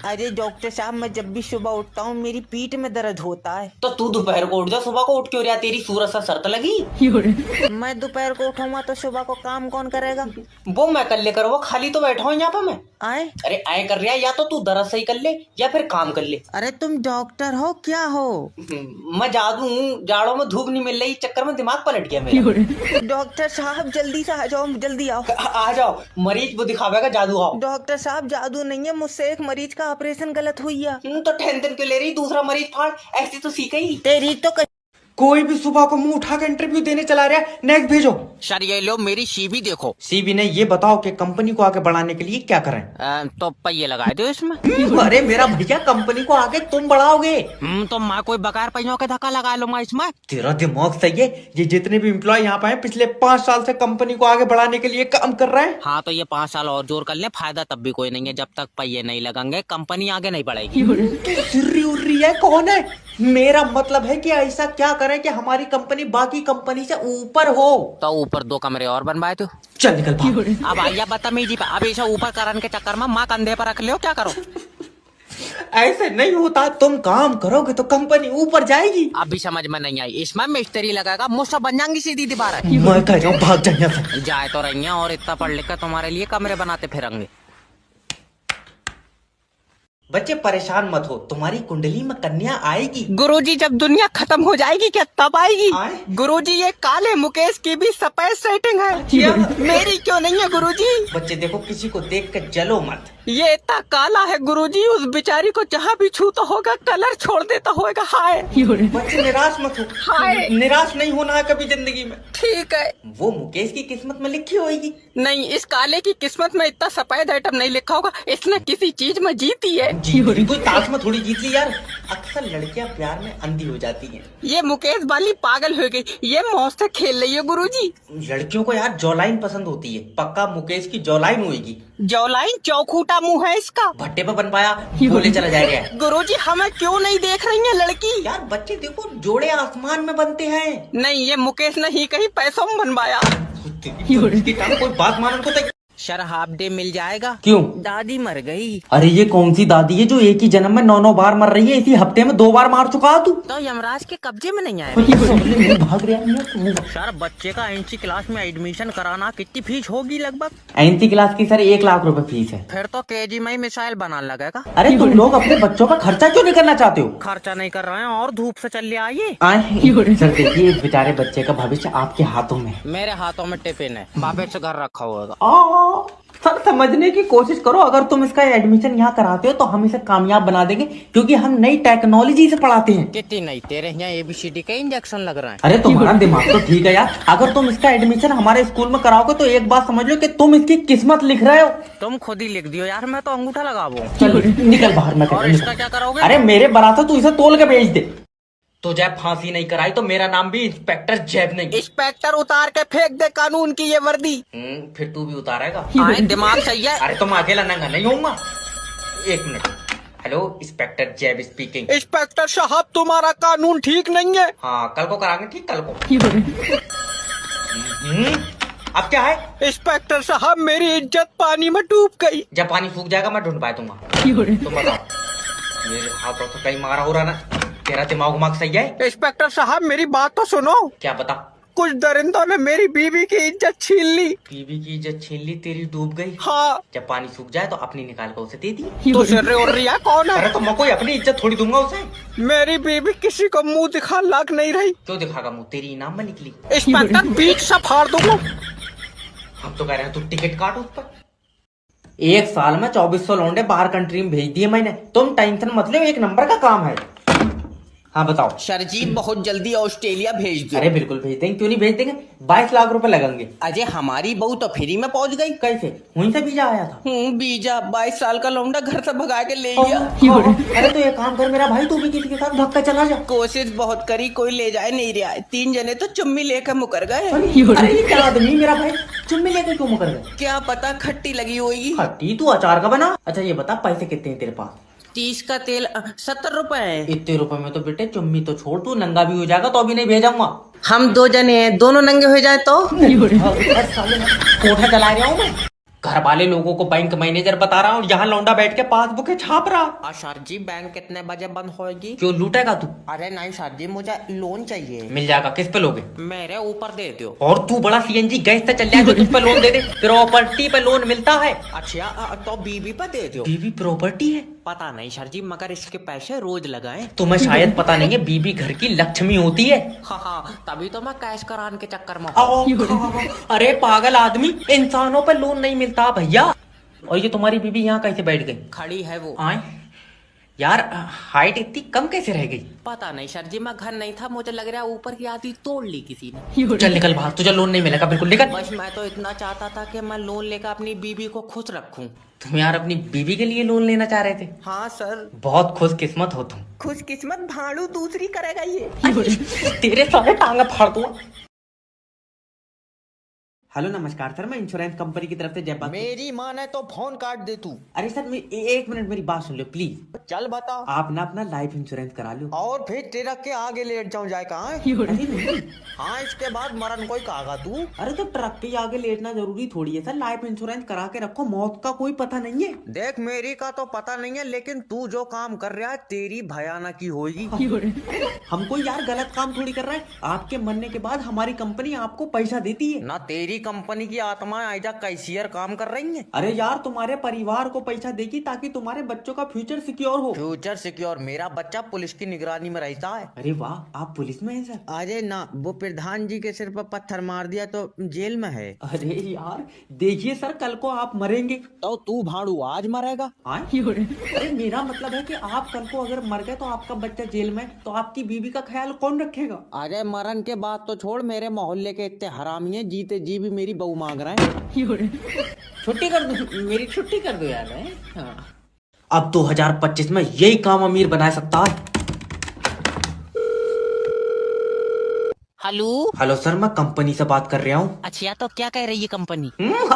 A: अरे डॉक्टर साहब मैं जब भी सुबह उठता हूँ मेरी पीठ में दर्द होता है। तो तू दोपहर को उठ जा, सुबह को उठ क्यों रहा? तेरी सूरत सा शर्त लगी? मैं दोपहर को उठूंगा तो सुबह को काम कौन करेगा? वो मैं कर ले कर, वो खाली तो बैठा हूँ यहाँ पे मैं। आए? अरे आए कर रहा है, या तो तू दर्द सही कर ले या फिर काम कर ले। अरे तुम डॉक्टर हो क्या हो? मैं जादू हूँ, जाड़ों में धूप नहीं मिल रही, चक्कर में दिमाग पलट गया मेरा। डॉक्टर साहब जल्दी से आ जाओ, जल्दी आओ। आ जाओ, मरीज वो दिखावेगा जादू। आओ। डॉक्टर साहब जादू नहीं है, मुझसे एक मरीज का ऑपरेशन गलत हुई है। तो टेंशन क्यों ले रही? दूसरा मरीज फाड़, ऐसी तो सीख ही तेरी तो। कोई भी सुबह को मुंह उठा के इंटरव्यू देने चला रहा है, नेक्स्ट भेजो।
B: सर ये लो मेरी CV देखो।
A: CV ने ये बताओ कि कंपनी को आगे बढ़ाने के लिए क्या करें?
B: तो पहिए लगा दो इसमें।
A: अरे मेरा भैया कंपनी को आगे तुम बढ़ाओगे।
B: तो मैं कोई बगैर पहियों के धक्का लगा लूंगा इसमें।
A: तेरा दिमाग सही है। ये जितने भी एम्प्लॉय यहाँ पे हैं पिछले 5 साल से कंपनी को आगे बढ़ाने के लिए काम कर रहे हैं।
B: हाँ तो ये 5 साल और जोर कर ले, फायदा तब भी कोई नहीं है। जब तक पहिए नहीं लगेंगे कंपनी आगे नहीं बढ़ेगी।
A: सिर्री उर्री है कौन है? मेरा मतलब है कि ऐसा क्या करें कि हमारी कंपनी बाकी कंपनी से ऊपर हो।
B: तो ऊपर 2 कमरे और बनवाए तो।
A: चल निकल भाग।
B: अब आइया बदतमीजी पे, अब इसे ऊपर करने के चक्कर में माँ कंधे पर रख ले, क्या करो?
A: ऐसे नहीं होता, तुम काम करोगे तो कंपनी ऊपर जाएगी।
B: अभी समझ में नहीं आई, इसमें मिस्त्री लगाएगा, मुझसे बन जाएंगी सीधी दीवार।
A: मैं कह रहा हूँ भाग जाए।
B: जाए तो रही है और इतना पढ़ लिख कर तुम्हारे लिए कमरे बनाते फिरेंगे।
A: बच्चे परेशान मत हो, तुम्हारी कुंडली में कन्या आएगी।
B: गुरुजी जब दुनिया खत्म हो जाएगी क्या तब आएगी? गुरुजी ये काले मुकेश की भी सफेद सेटिंग है, मेरी क्यों नहीं है गुरुजी?
A: बच्चे देखो किसी को देख कर जलो मत।
B: ये इतना काला है गुरुजी, उस बेचारी को जहाँ भी छूता होगा कलर छोड़ देता होगा। हाय
A: बच्चे निराश मत हो।
B: हाय
A: निराश नहीं होना है कभी जिंदगी में।
B: ठीक है,
A: वो मुकेश की किस्मत में लिखी होगी।
B: नहीं इस काले की किस्मत में इतना सफेद आइटम नहीं लिखा होगा, इसने किसी चीज में जीती है।
A: कोई ताश में थोड़ी जीत ली यार। अक्सर लड़कियां प्यार में अंधी हो जाती हैं।
B: ये मुकेश वाली पागल हो गई, ये मौज से खेल रही है गुरुजी।
A: लड़कियों को यार जॉलाइन पसंद होती है, पक्का मुकेश की जॉलाइन होगी।
B: जॉलाइन? चौखूटा मुंह है इसका,
A: भट्टे पे बनवाया बोले चला जाएगा।
B: गुरुजी हमें क्यों नहीं देख रही है लड़की?
A: यार बच्चे देखो जोड़े आसमान में बनते हैं।
B: नहीं ये मुकेश ने ही कहीं पैसों में बनवाया।
A: कोई बात मानो तो
B: सर हाफ डे मिल जाएगा?
A: क्यों?
B: दादी मर गई।
A: अरे ये कौन सी दादी है जो एक ही जन्म में 9 बार मर रही है? इसी हफ्ते में 2 बार मार चुका है तू।
B: तो यमराज के कब्जे में नहीं आया?
A: भाग रहा है।
B: सर बच्चे का एनसी क्लास में एडमिशन कराना कितनी फीस होगी लगभग?
A: एनसी क्लास की सर 1 लाख रुपए फीस है।
B: फिर तो केजी में ही मिसाइल बनाने लगेगा।
A: अरे तुम लोग अपने बच्चों का खर्चा क्यों नहीं करना चाहते हो?
B: खर्चा नहीं कर रहे हैं और धूप से चल ले आइए।
A: सर देखिए इस बेचारे बच्चे का भविष्य आपके हाथों में है।
B: मेरे हाथों में टिफिन है, वापस से घर रखा होगा।
A: सर समझने की कोशिश करो, अगर तुम इसका एडमिशन यहाँ कराते हो तो हम इसे कामयाब बना देंगे, क्योंकि हम नई टेक्नोलॉजी से पढ़ाते हैं।
B: कितनी नहीं, तेरे यहाँ ABCD का इंजेक्शन लग रहा है।
A: अरे तुम्हारा दिमाग तो ठीक है यार, अगर तुम इसका एडमिशन हमारे स्कूल में कराओगे तो एक बात समझ लो कि तुम इसकी किस्मत लिख रहे हो।
B: तुम खुद ही लिख दियो यार, मैं तो अंगूठा लगाऊं।
A: चल निकल बाहर में।
B: और इसका क्या करोगे?
A: अरे मेरे बराता तू इसे तोल के भेज दे। तो जब फांसी नहीं कराई तो मेरा नाम भी इंस्पेक्टर जैब नहीं।
B: इंस्पेक्टर उतार के फेंक दे कानून की ये वर्दी।
A: फिर तू भी उतारेगा?
B: दिमाग सही है।
A: अरे तुम अकेला नंगा नहीं होऊंगा। 1 मिनट। हेलो इंस्पेक्टर जैब स्पीकिंग।
B: इंस्पेक्टर साहब तुम्हारा कानून ठीक नहीं है।
A: हाँ कल को कराएंगे, ठीक कल को। अब क्या है?
B: इंस्पेक्टर साहब मेरी इज्जत पानी में डूब गई।
A: जब पानी सूख जाएगा मैं ढूंढ पाया दूंगा। तुम बताओ, मेरे हाथ तो कहीं मारा हो रहा ना? तेरा दिमाग सही है?
B: इंस्पेक्टर साहब मेरी बात तो सुनो।
A: क्या बता?
B: कुछ दरिंदों ने मेरी बीवी की इज्जत छीन ली।
A: बीवी की इज्जत छीन ली? तेरी डूब गई?
B: हाँ।
A: जब पानी सूख जाए तो अपनी निकाल कर उसे दे दी।
B: तो सिर्रे और रिया कौन है?
A: अरे तो मैं कोई अपनी इज्जत थोड़ी दूंगा उसे।
B: मेरी बीवी किसी को मुंह दिखा लायक नहीं रही।
A: क्यों दिखागा मुंह? तेरी इनाम में निकली।
B: इंस्पेक्टर बीच से फाड़ दूंगा।
A: हम तो कह रहे हैं तू टिकट काट उस पर। 1 साल में 2400 लौंडे बाहर कंट्री में भेज दिए मैंने। तुम टेंशन मत लो, 1 नंबर का काम है। हाँ बताओ।
B: सर जी बहुत जल्दी ऑस्ट्रेलिया भेज दो।
A: अरे बिल्कुल भेज देंगे, क्यों नहीं भेज देंगे। 22 लाख रुपए लगेंगे।
B: अजय हमारी बहू तो फ्री में पहुंच गई।
A: कैसे? वहीं से वीजा आया था।
B: वीजा 22 साल का लौंडा घर से भगा के ले गया।
A: अरे तो ये काम कर मेरा भाई, तू भी किसी के साथ भाग कर चला जा।
B: कोशिश बहुत करी, कोई ले जाए नहीं रहा। 3 जने तो चुम्मी लेकर मुकर गए।
A: अरे ये क्या आदमी मेरा भाई, चुम्मी लेकर क्यों मुकर गए?
B: क्या पता खट्टी लगी होगी।
A: खट्टी? तू अचार का बना। अच्छा ये बता पैसे कितने हैं तेरे पास?
B: 30 का तेल 70 रुपए है।
A: इतने रुपए में तो बेटे चुम्मी तो छोड़, तू नंगा भी हो जाएगा तो अभी नहीं भेजूंगा।
B: हम 2 जने हैं, दोनों नंगे हो जाए तो?
A: कोठा चला रहा हूँ मैं। घर वाले लोगों को बैंक मैनेजर बता रहा हूँ, यहाँ लौंडा बैठ के पासबुक छाप रहा।
B: सर जी बैंक कितने बजे बंद होगी?
A: क्यों लूटेगा तू?
B: अरे नहीं सर जी मुझे लोन चाहिए।
A: मिल जाएगा। किस पे लोगे?
B: मेरे ऊपर दे दो।
A: और तू बड़ा CNG गैस से चल जाए जो तुझ पे लोन दे दे। प्रॉपर्टी पे लोन मिलता है।
B: अच्छा तो बीवी पे दे दो।
A: बीवी प्रॉपर्टी है?
B: पता नहीं सर जी, मगर इसके पैसे रोज लगाए।
A: तुम्हें शायद पता नहीं है, बीबी घर की लक्ष्मी होती है।
B: हाँ तभी तो मैं कैश कराने के चक्कर में।
A: अरे पागल आदमी, इंसानों पे लोन नहीं मिलता भैया। और ये तुम्हारी बीबी यहाँ कैसे बैठ गई?
B: खड़ी है वो।
A: आए यार, हाइट इतनी कम कैसे रह गई?
B: पता नहीं सर जी, मैं घर नहीं था, मुझे लग रहा है ऊपर की आधी तोड़ ली किसी ने।
A: चल निकल बाहर, तुझे लोन नहीं मिलेगा, बिल्कुल निकल।
B: बस मैं तो इतना चाहता था कि मैं लोन लेकर अपनी बीबी को खुश रखूं।
A: तुम यार अपनी बीबी के लिए लोन लेना चाह रहे थे?
B: हाँ सर।
A: बहुत खुशकिस्मत हो तुम।
B: खुशकिस्मत भाड़ू दूसरी करेगा ये।
A: तेरे सारे टांगा फाड़ दूंगा। हेलो नमस्कार सर, मैं इंश्योरेंस कंपनी की तरफ से जयपाल।
B: मेरी माँ ने तो फोन काट दे तू।
A: अरे सर 1 मिनट मेरी बात सुन लो प्लीज।
B: चल बता।
A: आप ना अपना लाइफ इंश्योरेंस करा लो।
B: और फिर ट्रक के आगे लेट जाऊं जाए कहाँ?
A: अरे नहीं।
B: हाँ इसके बाद मरण कोई कहागा तू?
A: अरे तो ट्रक के आगे लेटना जरूरी थोड़ी है सर, लाइफ इंश्योरेंस करा के रखो, मौत का कोई पता नहीं है।
B: देख मेरी का तो पता नहीं है, लेकिन तू जो काम कर रहा है तेरी भयानक ही होगी।
A: हम कोई यार गलत काम थोड़ी कर रहा है। आपके मरने के बाद हमारी कंपनी आपको पैसा देती है
B: ना। तेरी कंपनी की आत्मा आइजा कैशियर काम कर रही है।
A: अरे यार तुम्हारे परिवार को पैसा देगी ताकि तुम्हारे बच्चों का फ्यूचर सिक्योर हो।
B: Future secure? मेरा बच्चा पुलिस की निगरानी में रहता है।
A: अरे वाह, आप पुलिस में हैं सर?
B: अरे ना, वो प्रधान जी के सिर पर पत्थर मार दिया तो जेल में है।
A: अरे यार देखिए सर, कल को आप मरेंगे
B: तो तू भाड़ू आज मरेगा।
A: अरे मेरा मतलब है कि आप कल को अगर मर गए तो आपका बच्चा जेल में, तो आपकी बीवी का ख्याल कौन रखेगा?
B: अरे मरण के बाद तो छोड़, मेरे मोहल्ले के इतने हरामी हैं, जीते जी भी मेरी बहू मांग रहे हैं।
A: छुट्टी कर दो, मेरी छुट्टी कर दो यार। हाँ। अब 2025 में यही काम अमीर बना सकता है।
B: हेलो
A: हेलो सर, मैं कंपनी से बात कर रहा हूँ।
B: अच्छा, तो क्या कह रही है कंपनी?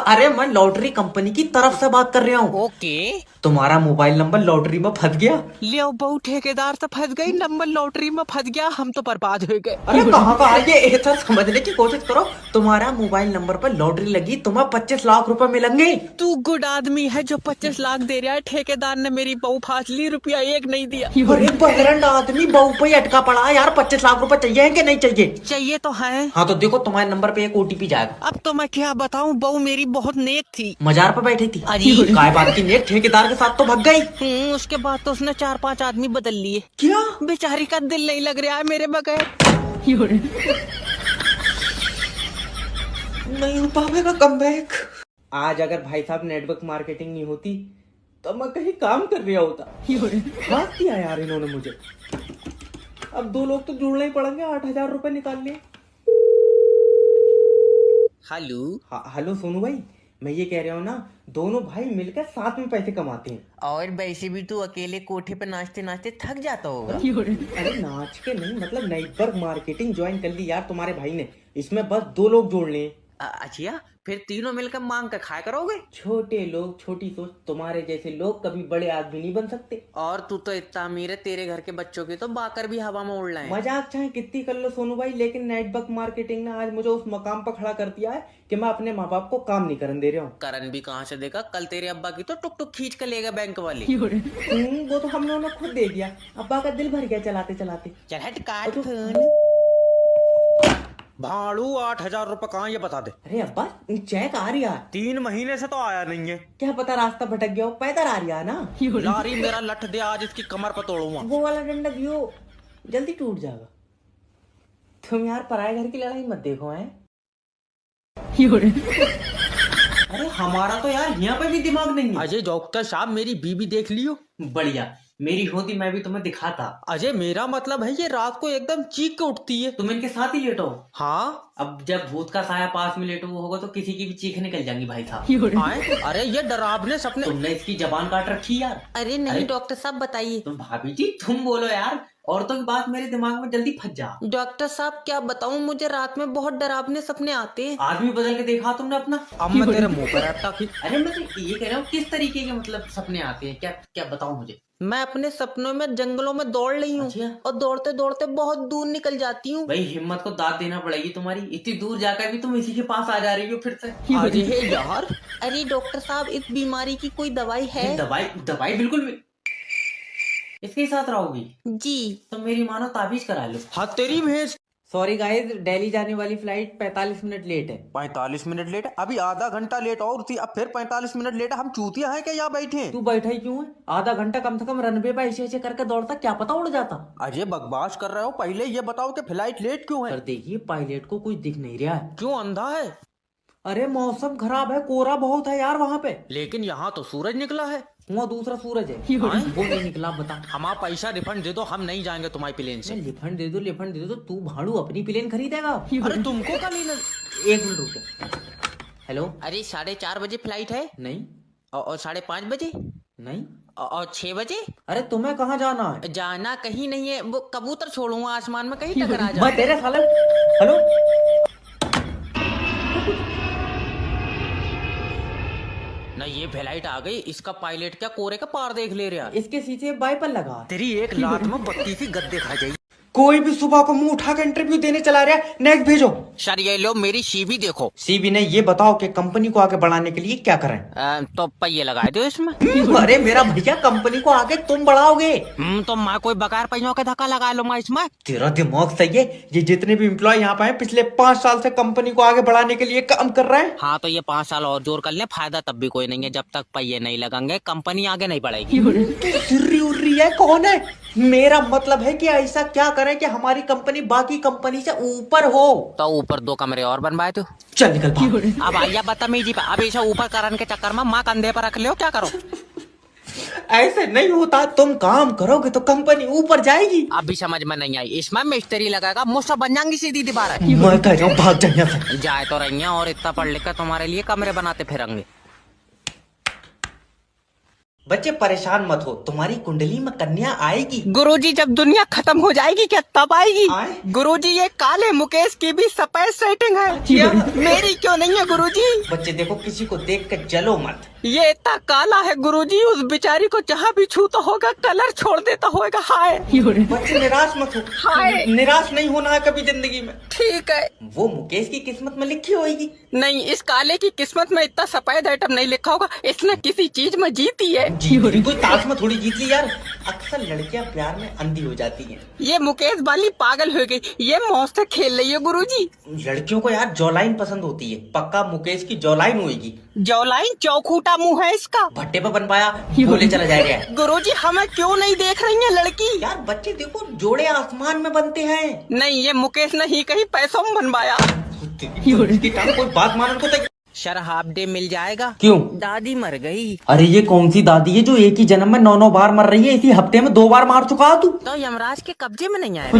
A: अरे मैं लॉटरी कंपनी की तरफ से बात कर रहा हूँ।
B: ओके।
A: तुम्हारा मोबाइल नंबर लॉटरी में फंस गया।
B: ले बहु ठेकेदार तो फंस गई, नंबर लॉटरी में फंस गया, हम तो बर्बाद हो गए।
A: अरे कहाँ का ये सर, समझने की कोशिश करो। तुम्हारा मोबाइल नंबर पर लॉटरी लगी, तुम्हें 25 लाख रुपए मिलेंगे।
B: तू गुड आदमी है जो 25 लाख दे रहा है। ठेकेदार ने मेरी बहू फांस ली, रुपया एक नहीं दिया।
A: अरे बहरंड आदमी बहू पे ही अटका पड़ा है यार। 25 लाख रुपए चाहिए कि नहीं चाहिए?
B: चाहिए तो है।
A: हाँ तो देखो, तुम्हारे नंबर पे एक OTP जाएगा।
B: अब तो मैं क्या बताऊं, बहू मेरी बहुत नेक थी।
A: मजार पे बैठी थी।
B: अरे
A: काय बात की नेक? ठेकेदार के साथ तो भाग गई।
B: उसके बाद तो उसने 4-5 आदमी बदल लिए।
A: क्या?
B: बेचारी का दिल नहीं लग रहा है मेरे बगैर।
A: नहीं हो पाएगा कमबैक। आज अगर भाई साहब नेटवर्क मार्केटिंग नहीं होती तो मैं कहीं काम कर रहा होता। हाँ किया यार इन्होंने मुझे। अब 2 लोग तो जुड़ने ही पड़ेंगे, 8,000 रुपए निकाल लिए।
B: हेलो।
A: हेलो सोनू भाई, मैं ये कह रहा हूँ ना, दोनों भाई मिलकर साथ में पैसे कमाते हैं।
B: और वैसे भी तू अकेले कोठे पे नाचते नाचते थक जाता होगा।
A: अरे नाच के नहीं, मतलब नेटवर्क मार्केटिंग ज्वाइन कर ली यार तुम्हारे भाई ने। इसमें बस 2 लोग जोड़ने हैं।
B: अच्छा, फिर तीनों मिलकर मांग कर खाया करोगे?
A: छोटे लोग, छोटी सोच। तुम्हारे जैसे लोग कभी बड़े आदमी नहीं बन सकते।
B: और तू तो इतना अमीर है, तेरे घर के बच्चों की तो बाकर भी हवा में उड़ रहे हैं।
A: मजाक चाहे कितनी कर लो सोनू भाई, लेकिन नेटवर्क मार्केटिंग ने आज मुझे उस मकाम पर खड़ा कर दिया है कि मैं अपने माँ बाप को काम नहीं करने दे रहा हूँ।
B: करन भी कहाँ से देगा? कल तेरे अब्बा की तो टुक टुक खींच कर लेगा बैंक वाले।
A: वो तो हम लोगों ने खुद दे दिया। अब्बा का दिल भर गया चलाते चलाते।
B: चल हट, काट फोन। भाड़ू 8,000 रुपए कहाँ, ये बता दे।
A: अरे अब्बा चेक आ रही है।
B: 3 महीने से तो आया नहीं है।
A: क्या पता रास्ता भटक गया हो, पैदल आ रही है ना।
B: लारी मेरा लठ दे, आज इसकी कमर पर तोड़ूंगा।
A: वो वाला डंडा दियो, जल्दी टूट जाएगा। तुम यार पराये घर की लड़ाई मत देखो हैं। अरे हमारा तो यार यहाँ पे भी दिमाग नहीं है।
B: अजय डॉक्टर साहब, मेरी बीबी देख लियो।
A: बढ़िया, मेरी होती मैं भी तुम्हें दिखाता।
B: अजय मेरा मतलब है, ये रात को एकदम चीख के उठती है।
A: तुम इनके साथ ही लेटो।
B: हाँ।
A: अब जब भूत का साया पास में लेटो होगा तो किसी की भी चीख निकल जाएगी भाई साहब।
B: अरे ये डरावने सपने।
A: तुमने इसकी जबान काट रखी यार।
B: अरे नहीं डॉक्टर साहब, बताइए।
A: तुम भाभी जी तुम बोलो यार, औरतों की बात मेरे दिमाग में जल्दी फंस जा।
B: डॉक्टर साहब क्या बताऊं, मुझे रात में बहुत डरावने सपने आते हैं।
A: आदमी बदल के देखा तुमने अपना?
B: अब मैं तेरे मुंह पर अटका।
A: अरे मैं तो ये कह रहा हूँ, किस तरीके के मतलब सपने आते हैं? क्या क्या बताओ मुझे।
B: मैं अपने सपनों में जंगलों में दौड़ रही हूँ।
A: अच्छा।
B: और दौड़ते दौड़ते बहुत दूर निकल जाती हूँ।
A: भाई हिम्मत को दाद देना पड़ेगी तुम्हारी, इतनी दूर जाकर भी तुम इसी के पास आ जा रही हो फिर से।
B: अरे यार। अरे डॉक्टर साहब, इस बीमारी की कोई दवाई है?
A: दवाई बिल्कुल भी। इसके साथ रहोगी
B: जी।
A: तो मेरी मानो ताबीज करा लो।
B: हाँ तेरी भैंस।
A: सॉरी गाइस, दिल्ली जाने वाली फ्लाइट 45 मिनट लेट है।
B: 45 मिनट लेट? अभी आधा घंटा लेट और थी, अब फिर 45 मिनट लेट। हम चूतिया हैं क्या यहाँ बैठे?
A: तू बैठा ही क्यों है? आधा घंटा कम से कम रनवे पे ऐसे ऐसे करके दौड़ता, क्या पता उड़ जाता।
B: अजय बकवास कर रहे हो, पहले ये बताओ कि फ्लाइट लेट क्यों है?
A: सर देखिए, पायलट को कुछ दिख नहीं रहा है।
B: क्यों, अंधा है?
A: अरे मौसम खराब है, कोहरा बहुत है यार वहाँ पे।
B: लेकिन यहाँ तो सूरज निकला है।
A: वहाँ दूसरा सूरज है। वो नहीं निकला, बता।
B: हमारा पैसा रिफंड दे दो, हम नहीं जाएंगे तुम्हारी प्लेन से।
A: रिफंड दे दो तो तू भाड़ू अपनी प्लेन खरीदेगा।
B: अरे तुमको का लेना?
A: 1 मिनट रुको। हेलो।
B: अरे 4:30 बजे फ्लाइट है।
A: नहीं।
B: और 5:30 बजे?
A: नहीं।
B: और 6 बजे?
A: अरे तुम्हें कहाँ जाना है?
B: जाना कहीं नहीं है, वो कबूतर छोड़ूंगा आसमान में, कहीं टकरा जा।
A: मैं तेरे साले। हेलो।
B: ना ये फ्लाइट आ गई, इसका पायलट क्या कोरे का पार देख ले रहा?
A: इसके शीशे वाइपर लगा।
B: तेरी एक लात में 32 गद्दे खा जाएगी।
A: कोई भी सुबह को मुंह उठाकर इंटरव्यू देने चला रहा है। नेक्स्ट भेजो।
B: सर ये लो मेरी सीवी देखो।
A: सीवी ने ये बताओ कि कंपनी को आगे बढ़ाने के लिए क्या करें?
B: तो पहिए लगा दो इसमें।
A: अरे मेरा भैया, कंपनी को आगे तुम बढ़ाओगे।
B: तो मैं कोई बगैर पहियों के धक्का लगा लूंगा इसमें।
A: तेरा दिमाग सही है। ये जितने भी एम्प्लॉय यहाँ पे हैं, पिछले 5 साल से कंपनी को आगे बढ़ाने के लिए काम कर रहे हैं।
B: हाँ तो ये 5 साल और जोर कर ले, फायदा तब भी कोई नहीं है। जब तक पहिए नहीं लगेंगे कंपनी आगे नहीं बढ़ेगी।
A: सिर्री उर्री है, कौन है? मेरा मतलब है कि ऐसा क्या करें कि हमारी कंपनी बाकी कंपनी से ऊपर हो।
B: तो ऊपर 2 कमरे और बनवाए तो।
A: चल निकल भाग।
B: अब आइया बदतमीजी पे, अब इसे ऊपर करने के चक्कर में माँ कंधे पर रख ले, क्या करो?
A: ऐसे नहीं होता, तुम काम करोगे तो कंपनी ऊपर जाएगी।
B: अभी समझ में नहीं आई, इसमें मिस्त्री लगाएगा, मुझसे बन जाएंगी सीधी दीवार।
A: मैं कह रहा हूँ भाग जाइए।
B: जाए तो रही हैं, और इतना पढ़ लिख कर तुम्हारे लिए कमरे बनाते फिरेंगे।
A: बच्चे परेशान मत हो, तुम्हारी कुंडली में कन्या आएगी।
B: गुरुजी जब दुनिया खत्म हो जाएगी क्या तब आएगी? गुरुजी ये काले मुकेश की भी सफेद सेटिंग है, मेरी क्यों नहीं है गुरुजी?
A: बच्चे देखो, किसी को देख कर जलो मत।
B: ये इतना काला है गुरुजी, उस बेचारी को जहाँ भी छूता होगा कलर छोड़ देता होगा। हाय
A: बच्चे निराश मत हो,
B: हाय
A: निराश नहीं होना है कभी जिंदगी में।
B: ठीक है,
A: वो मुकेश की किस्मत में लिखी होगी।
B: नहीं, इस काले की किस्मत में इतना सफेद आइटम नहीं लिखा होगा, इसने किसी चीज में जीती है।
A: कोई ताश में थोड़ी जीत ली यार। अक्सर लड़कियां प्यार में अंधी हो जाती हैं।
B: ये मुकेश वाली पागल हो गई, ये मौज से खेल रही है गुरुजी।
A: लड़कियों को यार जॉलाइन पसंद होती है, पक्का मुकेश की जॉलाइन होगी।
B: जॉलाइन? चौखूटा मुंह है इसका,
A: भट्टे पे बन पाया बोले चला जाएगा।
B: गुरुजी हमें क्यों नहीं देख रही है लड़की?
A: यार बच्चे देखो, जोड़े आसमान में बनते हैं।
B: नहीं, ये मुकेश ने ही कहीं पैसों में बनवाया।
A: कोई बात मानने को तो
B: सर हाफ डे मिल जाएगा।
A: क्यों?
B: दादी मर गई।
A: अरे ये कौन सी दादी है जो एक ही जन्म में 9 बार मर रही है? इसी हफ्ते में 2 बार मार चुका है तू।
B: तो यमराज के कब्जे में नहीं आया।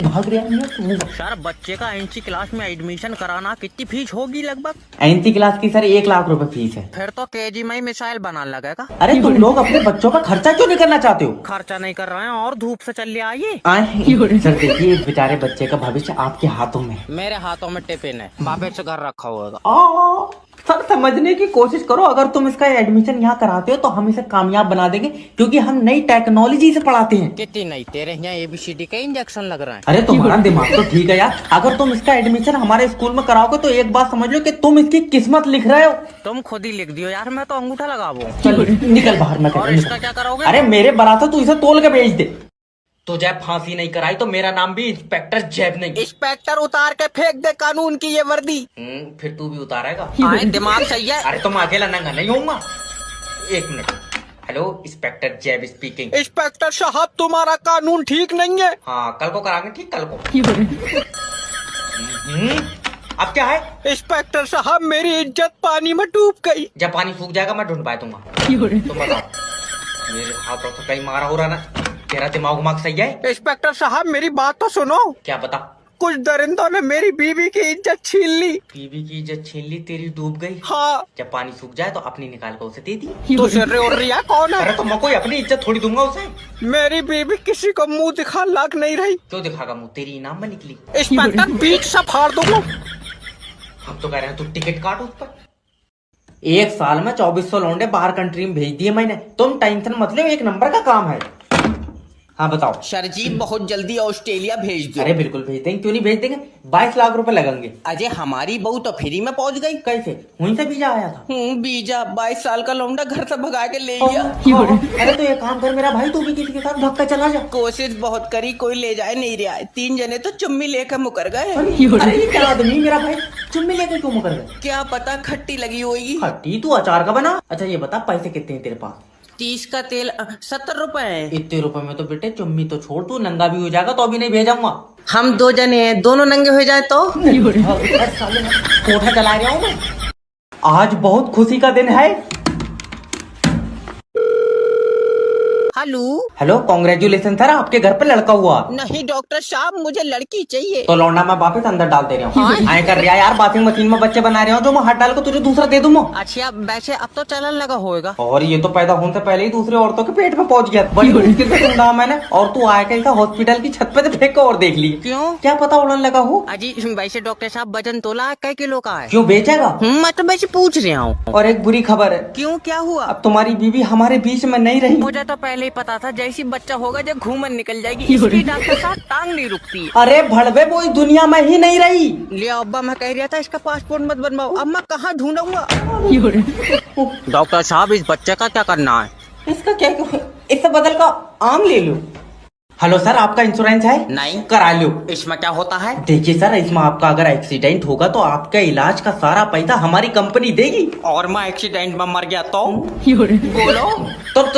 A: भाग रहा है।
B: सर बच्चे का एनसी क्लास में एडमिशन कराना कितनी फीस होगी लगभग?
A: एनसी क्लास की सर 1 लाख रुपए फीस है।
B: फिर तो केजी में ही मिसाइल बनाने लगेगा।
A: अरे तुम लोग अपने बच्चों का खर्चा क्यों नहीं करना चाहते हो?
B: खर्चा नहीं कर रहे हैं और धूप से चल आइए।
A: सर देखिए, इस बेचारे बच्चे का भविष्य आपके हाथों में।
B: मेरे हाथों में टिफिन है, वापस से घर रखा होगा।
A: सर समझने की कोशिश करो, अगर तुम इसका एडमिशन यहाँ कराते हो तो हम इसे कामयाब बना देंगे, क्योंकि हम नई टेक्नोलॉजी से पढ़ाते हैं।
B: कितनी नहीं, तेरे यहाँ ABCD का इंजेक्शन लग रहा है।
A: अरे तुम्हारा दिमाग तो ठीक है यार, अगर तुम इसका एडमिशन हमारे स्कूल में कराओगे तो एक बात समझ लो कि तुम इसकी किस्मत लिख रहे हो।
B: तुम खुद ही लिख दियो यार, मैं तो अंगूठा लगाऊं।
A: चल निकल बाहर में।
B: और इसका क्या करोगे?
A: अरे मेरे बराता तू इसे तोल के भेज दे। तो जब फांसी नहीं कराई तो मेरा नाम भी इंस्पेक्टर जैब नहीं।
B: इंस्पेक्टर उतार के फेंक दे कानून की ये वर्दी।
A: फिर तू भी उतारेगा?
B: दिमाग सही है।
A: अरे तुम अकेला नंगा नहीं होऊंगा। 1 मिनट। हेलो, इंस्पेक्टर जैब स्पीकिंग।
B: इंस्पेक्टर साहब तुम्हारा कानून ठीक नहीं है।
A: हाँ, कल को कराएंगे ठीक, कल को। अब क्या है?
B: इंस्पेक्टर साहब मेरी इज्जत पानी में डूब गई।
A: जब पानी सूख जाएगा मैं ढूंढ पाया दूंगा। तुम बताओ, मेरे हाथों से कहीं मारा हो रहा ना? तेरा दिमाग सही है?
B: इंस्पेक्टर साहब मेरी बात तो सुनो।
A: क्या बता?
B: कुछ दरिंदों ने मेरी बीवी की इज्जत छीन ली।
A: बीवी की इज्जत छीन ली? तेरी डूब गई?
B: हाँ।
A: जब पानी सूख जाए तो अपनी निकाल कर उसे दे दी।
B: तो सिर और रिया कौन है?
A: अरे तो मैं कोई अपनी इज्जत थोड़ी दूंगा उसे।
B: मेरी बीवी किसी को मुंह दिखा लाग नहीं रही।
A: क्यों दिखागा मुंह? तेरी इनाम में निकली।
B: इंस्पेक्टर बीच से फाड़ दूंगा।
A: हम तो कह रहे हैं तू टिकट काट उस पर। 1 साल में 2400 लौंडे बाहर कंट्री में भेज दिए मैंने। तुम टेंशन मत लो, 1 नंबर का काम है। हाँ बताओ।
B: सर जी बहुत जल्दी ऑस्ट्रेलिया भेज दो।
A: अरे बिल्कुल भेज देंगे, क्यों नहीं भेज देंगे। 22 लाख रुपए लगेंगे।
B: अजय हमारी बहू तो फ्री में पहुंच गई।
A: कैसे? वहीं से वीजा आया था।
B: वीजा 22 साल का लौंडा घर से भगा के ले गया।
A: अरे तो एक काम कर मेरा भाई, तू भी किसी के साथ धक्का चला जा।
B: कोशिश बहुत करी, कोई ले जाए नहीं रहा है। 3 जने तो चुम्मी लेकर मुकर गए।
A: अरे ये क्या आदमी मेरा भाई, चुम्मी लेकर क्यों मुकर गए?
B: क्या पता खट्टी लगी होगी।
A: खट्टी? तू अचार का बना। अच्छा ये बता, पैसे कितने हैं तेरे पास?
B: 30 का तेल 70 रुपए है।
A: इतने रुपए में तो बेटे चुम्मी तो छोड़, तू नंगा भी हो जाएगा तो अभी नहीं भेजाऊंगा।
B: हम 2 जने हैं, दोनों नंगे हो जाए तो?
A: कोठा चला रहा हूँ मैं। आज बहुत खुशी का दिन है। हेलो, कांग्रेचुलेशन सर, आपके घर पे लड़का हुआ।
B: नहीं डॉक्टर साहब, मुझे लड़की चाहिए।
A: तो लौंडा मैं वापस अंदर डाल दे रहा हूँ। आए कर रहा यार, वॉशिंग मशीन में बच्चे बना रहे हो जो मैं हाथ डाल के तुझे दूसरा दे दूंगा।
B: अच्छा वैसे अब तो चलन लगा होगा।
A: और ये तो पैदा होने से पहले ही दूसरे औरतों के पेट में पहुंच गया। बड़ी मुश्किल से ढूंढा मैंने, और तू आया कैसा हॉस्पिटल की छत पे फेंक और देख ली।
B: क्यों?
A: क्या पता उड़न लगा हो।
B: अजी वैसे डॉक्टर साहब वजन तोला कई किलो का है?
A: क्यों बेचेगा?
B: मैं तो वैसे पूछ रहा हूँ।
A: और एक बुरी खबर है।
B: क्यों, क्या हुआ?
A: अब तुम्हारी बीवी हमारे बीच में नहीं रही।
B: मुझे तो पहले ही पता था, जैसी बच्चा होगा जब घूमन निकल जाएगी। इसकी डॉक्टर साहब टांग नहीं रुकती।
A: अरे भड़वे, वो इस दुनिया में ही नहीं रही।
B: लिया अब्बा, मैं कह रहा था इसका पासपोर्ट मत बनवाओ। अब मैं कहाँ ढूंढूंगा?
C: डॉक्टर साहब इस बच्चे का क्या करना है?
A: इसका क्या, इससे बदल का आम ले लो। हेलो सर, आपका इंश्योरेंस है?
B: नहीं।
A: करा लो।
B: इसमें क्या होता है?
A: देखिए सर, इसमें आपका अगर एक्सीडेंट होगा तो आपका इलाज का सारा पैसा हमारी कंपनी देगी।
B: और मैं एक्सीडेंट में मर गया तो? बोलो।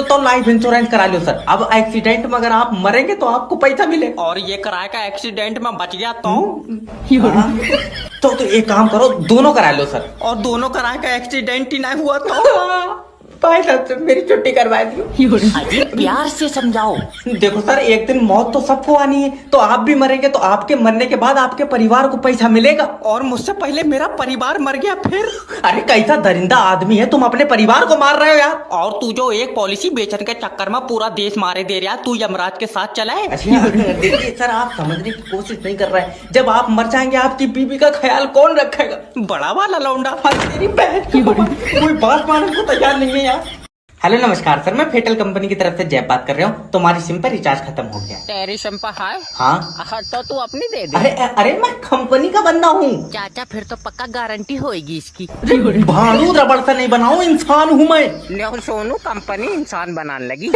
A: तो लाइफ इंश्योरेंस करा लो सर। अब एक्सीडेंट में अगर आप मरेंगे तो आपको पैसा मिलेगा।
B: और ये कराए का एक्सीडेंट में बच गया तो?
A: तो एक काम करो, दोनों करा लो सर।
B: और दोनों कराए का एक्सीडेंट ही नहीं हुआ तो?
A: भाई साहब मेरी छुट्टी करवा दियो। प्यार से समझाओ। देखो सर, एक दिन मौत तो सबको आनी है, तो आप भी मरेंगे, तो आपके मरने के बाद आपके परिवार को पैसा मिलेगा, और मुझसे पहले मेरा परिवार मर गया फिर। अरे कैसा दरिंदा आदमी है, तुम अपने परिवार को मार रहे हो यार।
B: और तू जो एक पॉलिसी बेचने के चक्कर में पूरा देश मारे दे रहा, तू यमराज के साथ चला है।
A: अच्छा देखिए सर, आप समझने की कोशिश नहीं कर रहे हैं। जब आप मर जाएंगे आपकी बीबी का ख्याल कौन रखेगा?
B: बड़ा वाला लौंडा।
A: तेरी बहन की कोई बात मानने को तैयार नहीं है यार। हेलो नमस्कार सर, मैं फेटल कंपनी की तरफ से जय बात कर रहा हूँ। तुम्हारी सिम पर रिचार्ज खत्म हो गया।
B: तेरी शंपा है?
A: हाँ।
B: तो तू अपनी दे दे।
A: अरे अरे मैं कंपनी का बंदा हूँ
B: चाचा, फिर तो पक्का गारंटी होगी इसकी।
A: भालू रबड़ से नहीं बनाऊँ, इंसान हूँ मैं।
B: ले सोनू, कंपनी इंसान बनाने लगी।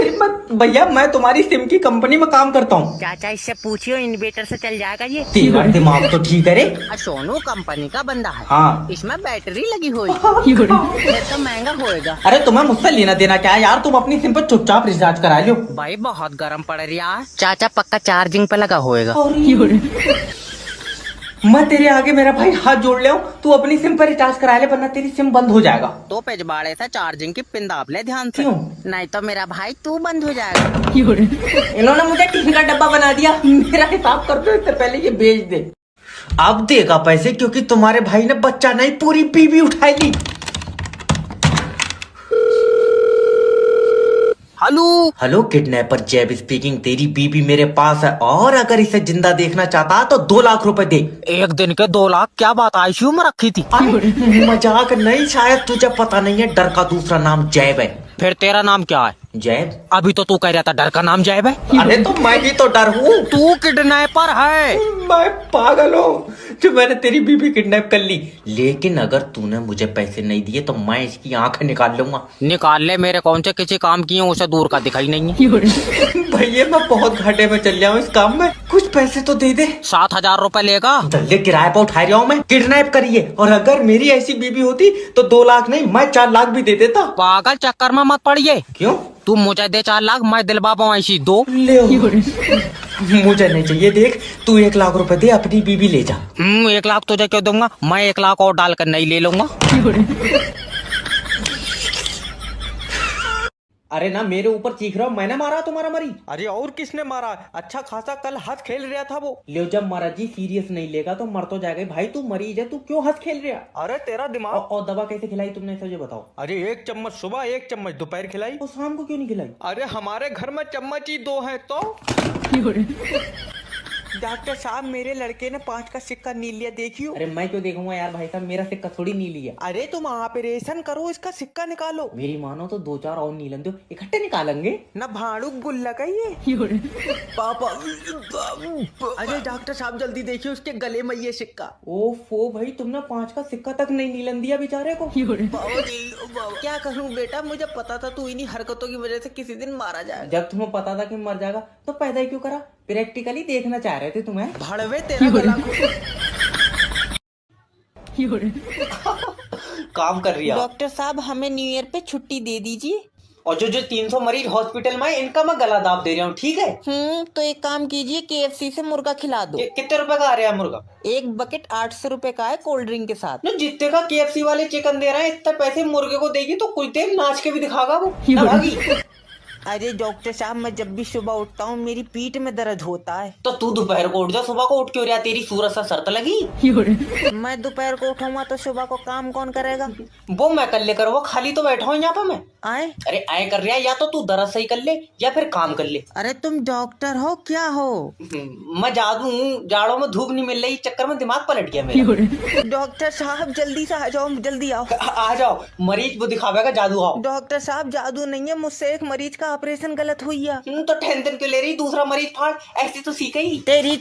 A: भैया मैं तुम्हारी सिम की कंपनी में काम करता हूँ।
B: चाचा इससे पूछियो, इन्वेटर से चल जाएगा ये।
A: तेरा दिमाग तो ठीक है रे।
B: सोनू कंपनी का बंदा है।
A: हाँ।
B: इसमें बैटरी लगी हुई फिर तो महंगा होएगा।
A: अरे तुम्हें मुझसे लेना देना क्या है यार? तुम अपनी सिम पर चुपचाप रिचार्ज करा लो।
B: भाई बहुत गर्म पड़ रहा है। चाचा पक्का चार्जिंग पे लगा होएगा।
A: मैं तेरे आगे मेरा भाई हाथ जोड़ ले, तू अपनी सिम पर रिचार्ज करा ले, वरना तेरी सिम बंद हो जाएगा।
B: तो पेजबाड़े से चार्जिंग की पिन दाब ले ध्यान से।
A: क्यों?
B: नहीं तो मेरा भाई तू बंद हो जाएगा।
A: इन्होंने मुझे टिफिन का डब्बा बना दिया। मेरा हिसाब कर दो, इससे पहले ये बेच दे। अब देगा पैसे, क्योंकि तुम्हारे भाई ने बच्चा नहीं पूरी बीबी उठाई ली। हेलो किडनैपर जैब स्पीकिंग। तेरी बीबी मेरे पास है, और अगर इसे जिंदा देखना चाहता तो 2 लाख रुपए दे।
B: एक दिन के 2 लाख? क्या बात, आईसीयू में रखी थी?
A: मजाक नहीं, शायद तुझे पता नहीं है, डर का दूसरा नाम जैब है।
B: फिर तेरा नाम क्या है?
A: जैब।
B: अभी तो तू कह रहा था डर का नाम जैब है।
A: अरे तो मैं भी तो डर हूँ।
B: तू किडनैपर है।
A: मैं पागल हूँ जो मैंने तेरी बीबी किडनैप कर ली। लेकिन अगर तूने मुझे पैसे नहीं दिए तो मैं इसकी आंखें निकाल लूंगा।
B: निकाल ले, मेरे कौन से किसी काम की है, उसे दूर का दिखाई नहीं है।
A: भैया मैं बहुत घाटे में चल रहा हूँ इस काम में, कुछ पैसे तो दे दे।
B: 7,000 रुपए लेगा?
A: दल्ले किराए पर उठा रहा हूँ मैं, किडनैप करिए। और अगर मेरी ऐसी बीबी होती तो 2 लाख नहीं, मैं 4 लाख भी दे देता।
B: पागल, चक्कर में मत पड़िए।
A: क्यों?
B: तू मुझे दे 4 लाख, मैं दिलवा पाऊँ ऐसी 2।
A: ले मुझे नहीं चाहिए। देख तू 1 लाख रुपए दे, अपनी बीबी ले जा।
B: 1 लाख तुझे क्यों दूंगा? मैं 1 लाख और डालकर नहीं ले लूंगा।
A: अरे ना मेरे ऊपर चीख रहा हूँ, मैंने मारा तुम्हारा मरी?
B: अरे और किसने मारा? अच्छा खासा कल हंस खेल रहा था वो।
A: ले जब महाराज जी सीरियस नहीं लेगा तो मर तो जाएगा। भाई तू मरीज है, तू क्यों हंस खेल रहा?
B: अरे तेरा दिमाग।
A: और दवा कैसे खिलाई तुमने, मुझे बताओ।
B: अरे 1 चम्मच सुबह, 1 चम्मच दोपहर खिलाई।
A: और शाम को क्यों नहीं खिलाई?
B: अरे हमारे घर में चम्मच ही 2 है तो। डॉक्टर साहब मेरे लड़के ने 5 का सिक्का नील लिया, देखियो।
A: अरे मैं क्यों देखूंगा यार, भाई साहब मेरा सिक्का थोड़ी नीली है।
B: अरे तुम ऑपरेशन करो, इसका सिक्का निकालो।
A: मेरी मानो तो 2-4 और नीलन दो, इकट्ठे निकालेंगे
B: ना। भाड़ू गुल्ला का ये पापा। अरे डॉक्टर साहब जल्दी देखिए, उसके गले में ये सिक्का।
A: ओफो भाई, तुमने 5 का सिक्का तक नहीं नीलन दिया बेचारे को।
B: क्या करूं बेटा, मुझे पता था तू इन्हीं हरकतों की वजह से किसी दिन मारा जाएगा।
A: जब तुम्हें पता था कि मर जाएगा तो पैदा ही क्यों करा? प्रैक्टिकली देखना चाह रहे थे तुम्हें।
B: भड़वे तेरा गला
A: काम कर रही है।
D: डॉक्टर साहब हमें न्यू ईयर पे छुट्टी दे दीजिए।
A: और जो 300 मरीज हॉस्पिटल में, इनका मैं गला दाब दे रहा हूँ, ठीक है?
D: तो एक काम कीजिए, KFC से मुर्गा खिला दो।
A: कितने रुपए का आ रहा है मुर्गा?
D: एक बकेट 800 रुपए का है, कोल्ड ड्रिंक के साथ।
A: जितने का KFC वाले चिकन दे रहे हैं, इतने पैसे मुर्गे को देगी तो कुछ देर नाच के भी दिखागा वो ना भागी।
D: अरे डॉक्टर साहब मैं जब भी सुबह उठता हूँ मेरी पीठ में दर्द होता है।
A: तो तू दोपहर को उठ जा, सुबह को उठ क्यों रहा? तेरी सूरत सा शर्त लगी।
D: मैं दोपहर को उठूंगा तो सुबह को काम कौन करेगा?
A: वो मैं कर ले कर, वो खाली तो बैठा हूँ यहाँ पे मैं।
D: आए?
A: अरे आए कर रहा है, या तो तू दर्द सही कर ले या फिर काम कर ले।
D: अरे तुम डॉक्टर हो क्या हो?
A: मैं जादू हूँ, जाड़ों में धूप नहीं मिल रही, चक्कर में दिमाग पलट गया मेरा।
D: डॉक्टर साहब जल्दी से आ जाओ, जल्दी आओ।
A: आ जाओ, मरीज वो दिखावेगा जादू। आओ।
D: डॉक्टर साहब जादू नहीं है, मुझसे एक मरीज का ऑपरेशन गलत हुई है।
A: तो टेंशन क्यों ले रही? दूसरा मरीज फाड़, ऐसी तो सीख ही।
D: तेरी